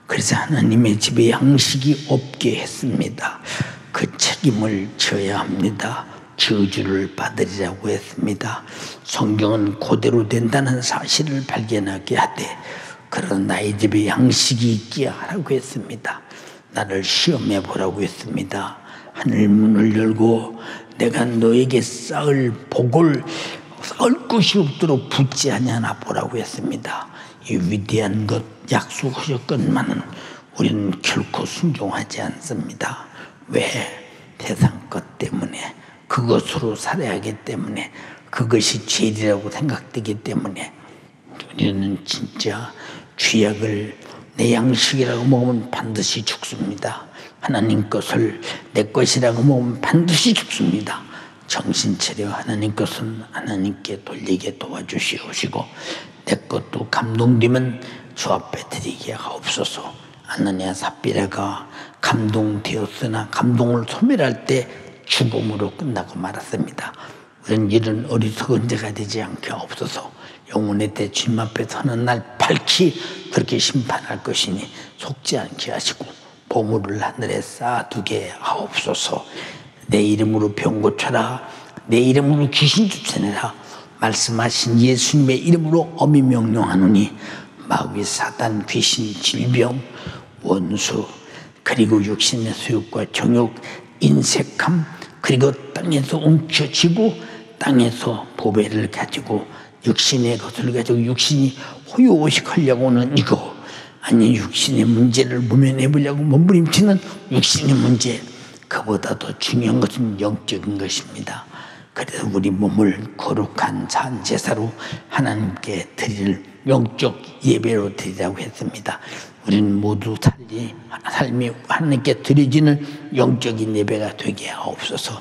그래서 하나님의 집에 양식이 없게 했습니다. 그 책임을 져야 합니다. 저주를 받으리라고 했습니다. 성경은 그대로 된다는 사실을 발견하게 하되 그런 나의 집에 양식이 있게 하라고 했습니다. 나를 시험해 보라고 했습니다. 하늘 문을 열고 내가 너에게 쌓을 복을 쌓을 것이 없도록 붙지 아니하나 보라고 했습니다. 이 위대한 것 약속하셨건만은 우리는 결코 순종하지 않습니다. 왜? 세상 것 때문에 그것으로 살아야 하기 때문에 그것이 죄이라고 생각되기 때문에 우리는 진짜 죄악을 내 양식이라고 먹으면 반드시 죽습니다. 하나님 것을 내 것이라고 먹으면 반드시 죽습니다. 정신 차려 하나님 것은 하나님께 돌리게 도와주시옵시고 내 것도 감동되면 주 앞에 드리게 하옵소서. 아나니아 삽비라가 감동되었으나 감동을 소멸할 때 죽음으로 끝나고 말았습니다. 우리는 이런 어리석은 자가 되지 않게 하옵소서. 영혼의 때 주님 앞에 서는 날 밝히 그렇게 심판할 것이니 속지 않게 하시고 보물을 하늘에 쌓아두게 하옵소서. 내 이름으로 병 고쳐라. 내 이름으로 귀신 쫓아내라. 말씀하신 예수님의 이름으로 엄히 명령하노니 마귀 사단 귀신 질병 원수 그리고 육신의 소욕과 정욕 인색함 그리고 땅에서 움켜쥐고 땅에서 보배를 가지고 육신의 것을 가지고 육신이 호요오식하려고 하는 이거 아니 육신의 문제를 모면해 보려고 몸부림치는 육신의 문제 그보다 더 중요한 것은 영적인 것입니다. 그래서 우리 몸을 거룩한 산 제사로 하나님께 드릴 영적 예배로 드리자고 했습니다. 우리는 모두 삶이 하나님께 드려지는 영적인 예배가 되게 하옵소서.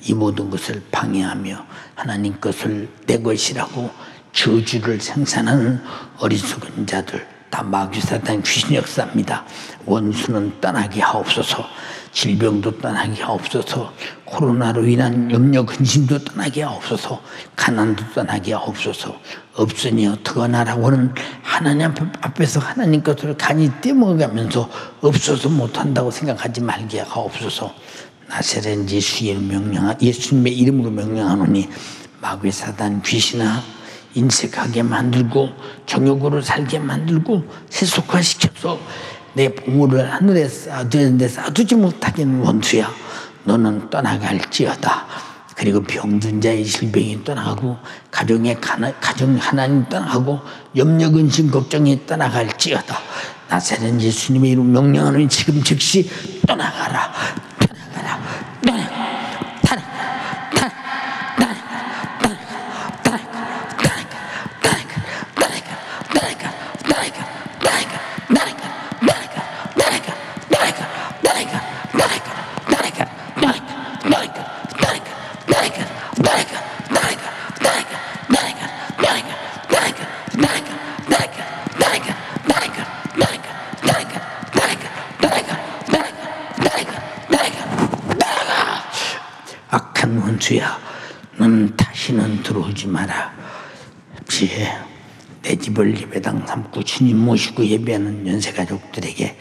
이 모든 것을 방해하며 하나님 것을 내 것이라고 저주를 생산하는 어리석은 자들 다 마귀 사단 귀신 역사입니다. 원수는 떠나게 하옵소서. 질병도 떠나게 하옵소서. 코로나로 인한 염려 근심도 떠나게 하옵소서. 가난도 떠나게 하옵소서. 없으니 어떡하나라고 하는 하나님 앞에서 하나님 것을 간이 떼먹어가면서 없어서 못한다고 생각하지 말게 하옵소서. 나사렛 예수님의 이름으로 명령하노니 마귀 사단 귀신아 인색하게 만들고 정욕으로 살게 만들고 세속화시켜서 내 보물을 하늘에 쌓아두는데 쌓아두지 못하게는 원수야. 너는 떠나갈지어다. 그리고 병든 자의 질병이 떠나고 가정 하나님 떠나고 염려 근심 걱정이 떠나갈지어다. 나사렛 예수님의 이름 명령하노니 지금 즉시 떠나가라. 악한 원수야, 너는 다시는 들어오지 마라. 내 집을 예배당 삼고 주님 모시고 예배하는 연세가족들에게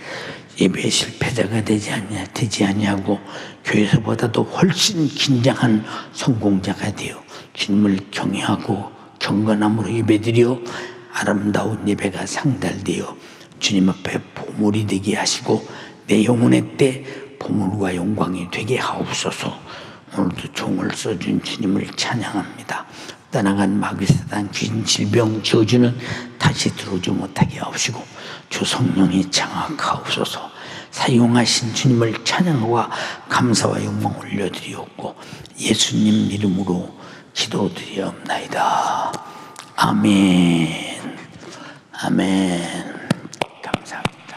예배 실패자가 되지 아니하고 교회에서보다도 훨씬 긴장한 성공자가 되어 주님을 경외하고 경건함으로 예배드려 아름다운 예배가 상달되어 주님 앞에 보물이 되게 하시고 내 영혼의 때 보물과 영광이 되게 하옵소서. 오늘도 종을 써준 주님을 찬양합니다. 떠나간 마귀 사단 귀신 질병 저주는 다시 들어오지 못하게 하옵시고 주 성령이 장악하옵소서. 사용하신 주님을 찬양과 감사와 영광 올려드리옵고 예수님 이름으로 기도드리옵나이다. 아멘. 아멘. 감사합니다.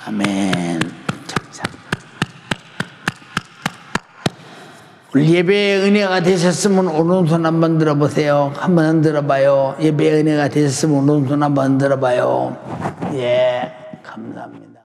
아멘. 우리 예배의 은혜가 되셨으면 오른손 한번 들어보세요. 한번 흔들어봐요. 예배의 은혜가 되셨으면 오른손 한번 흔들어봐요. 예, 감사합니다.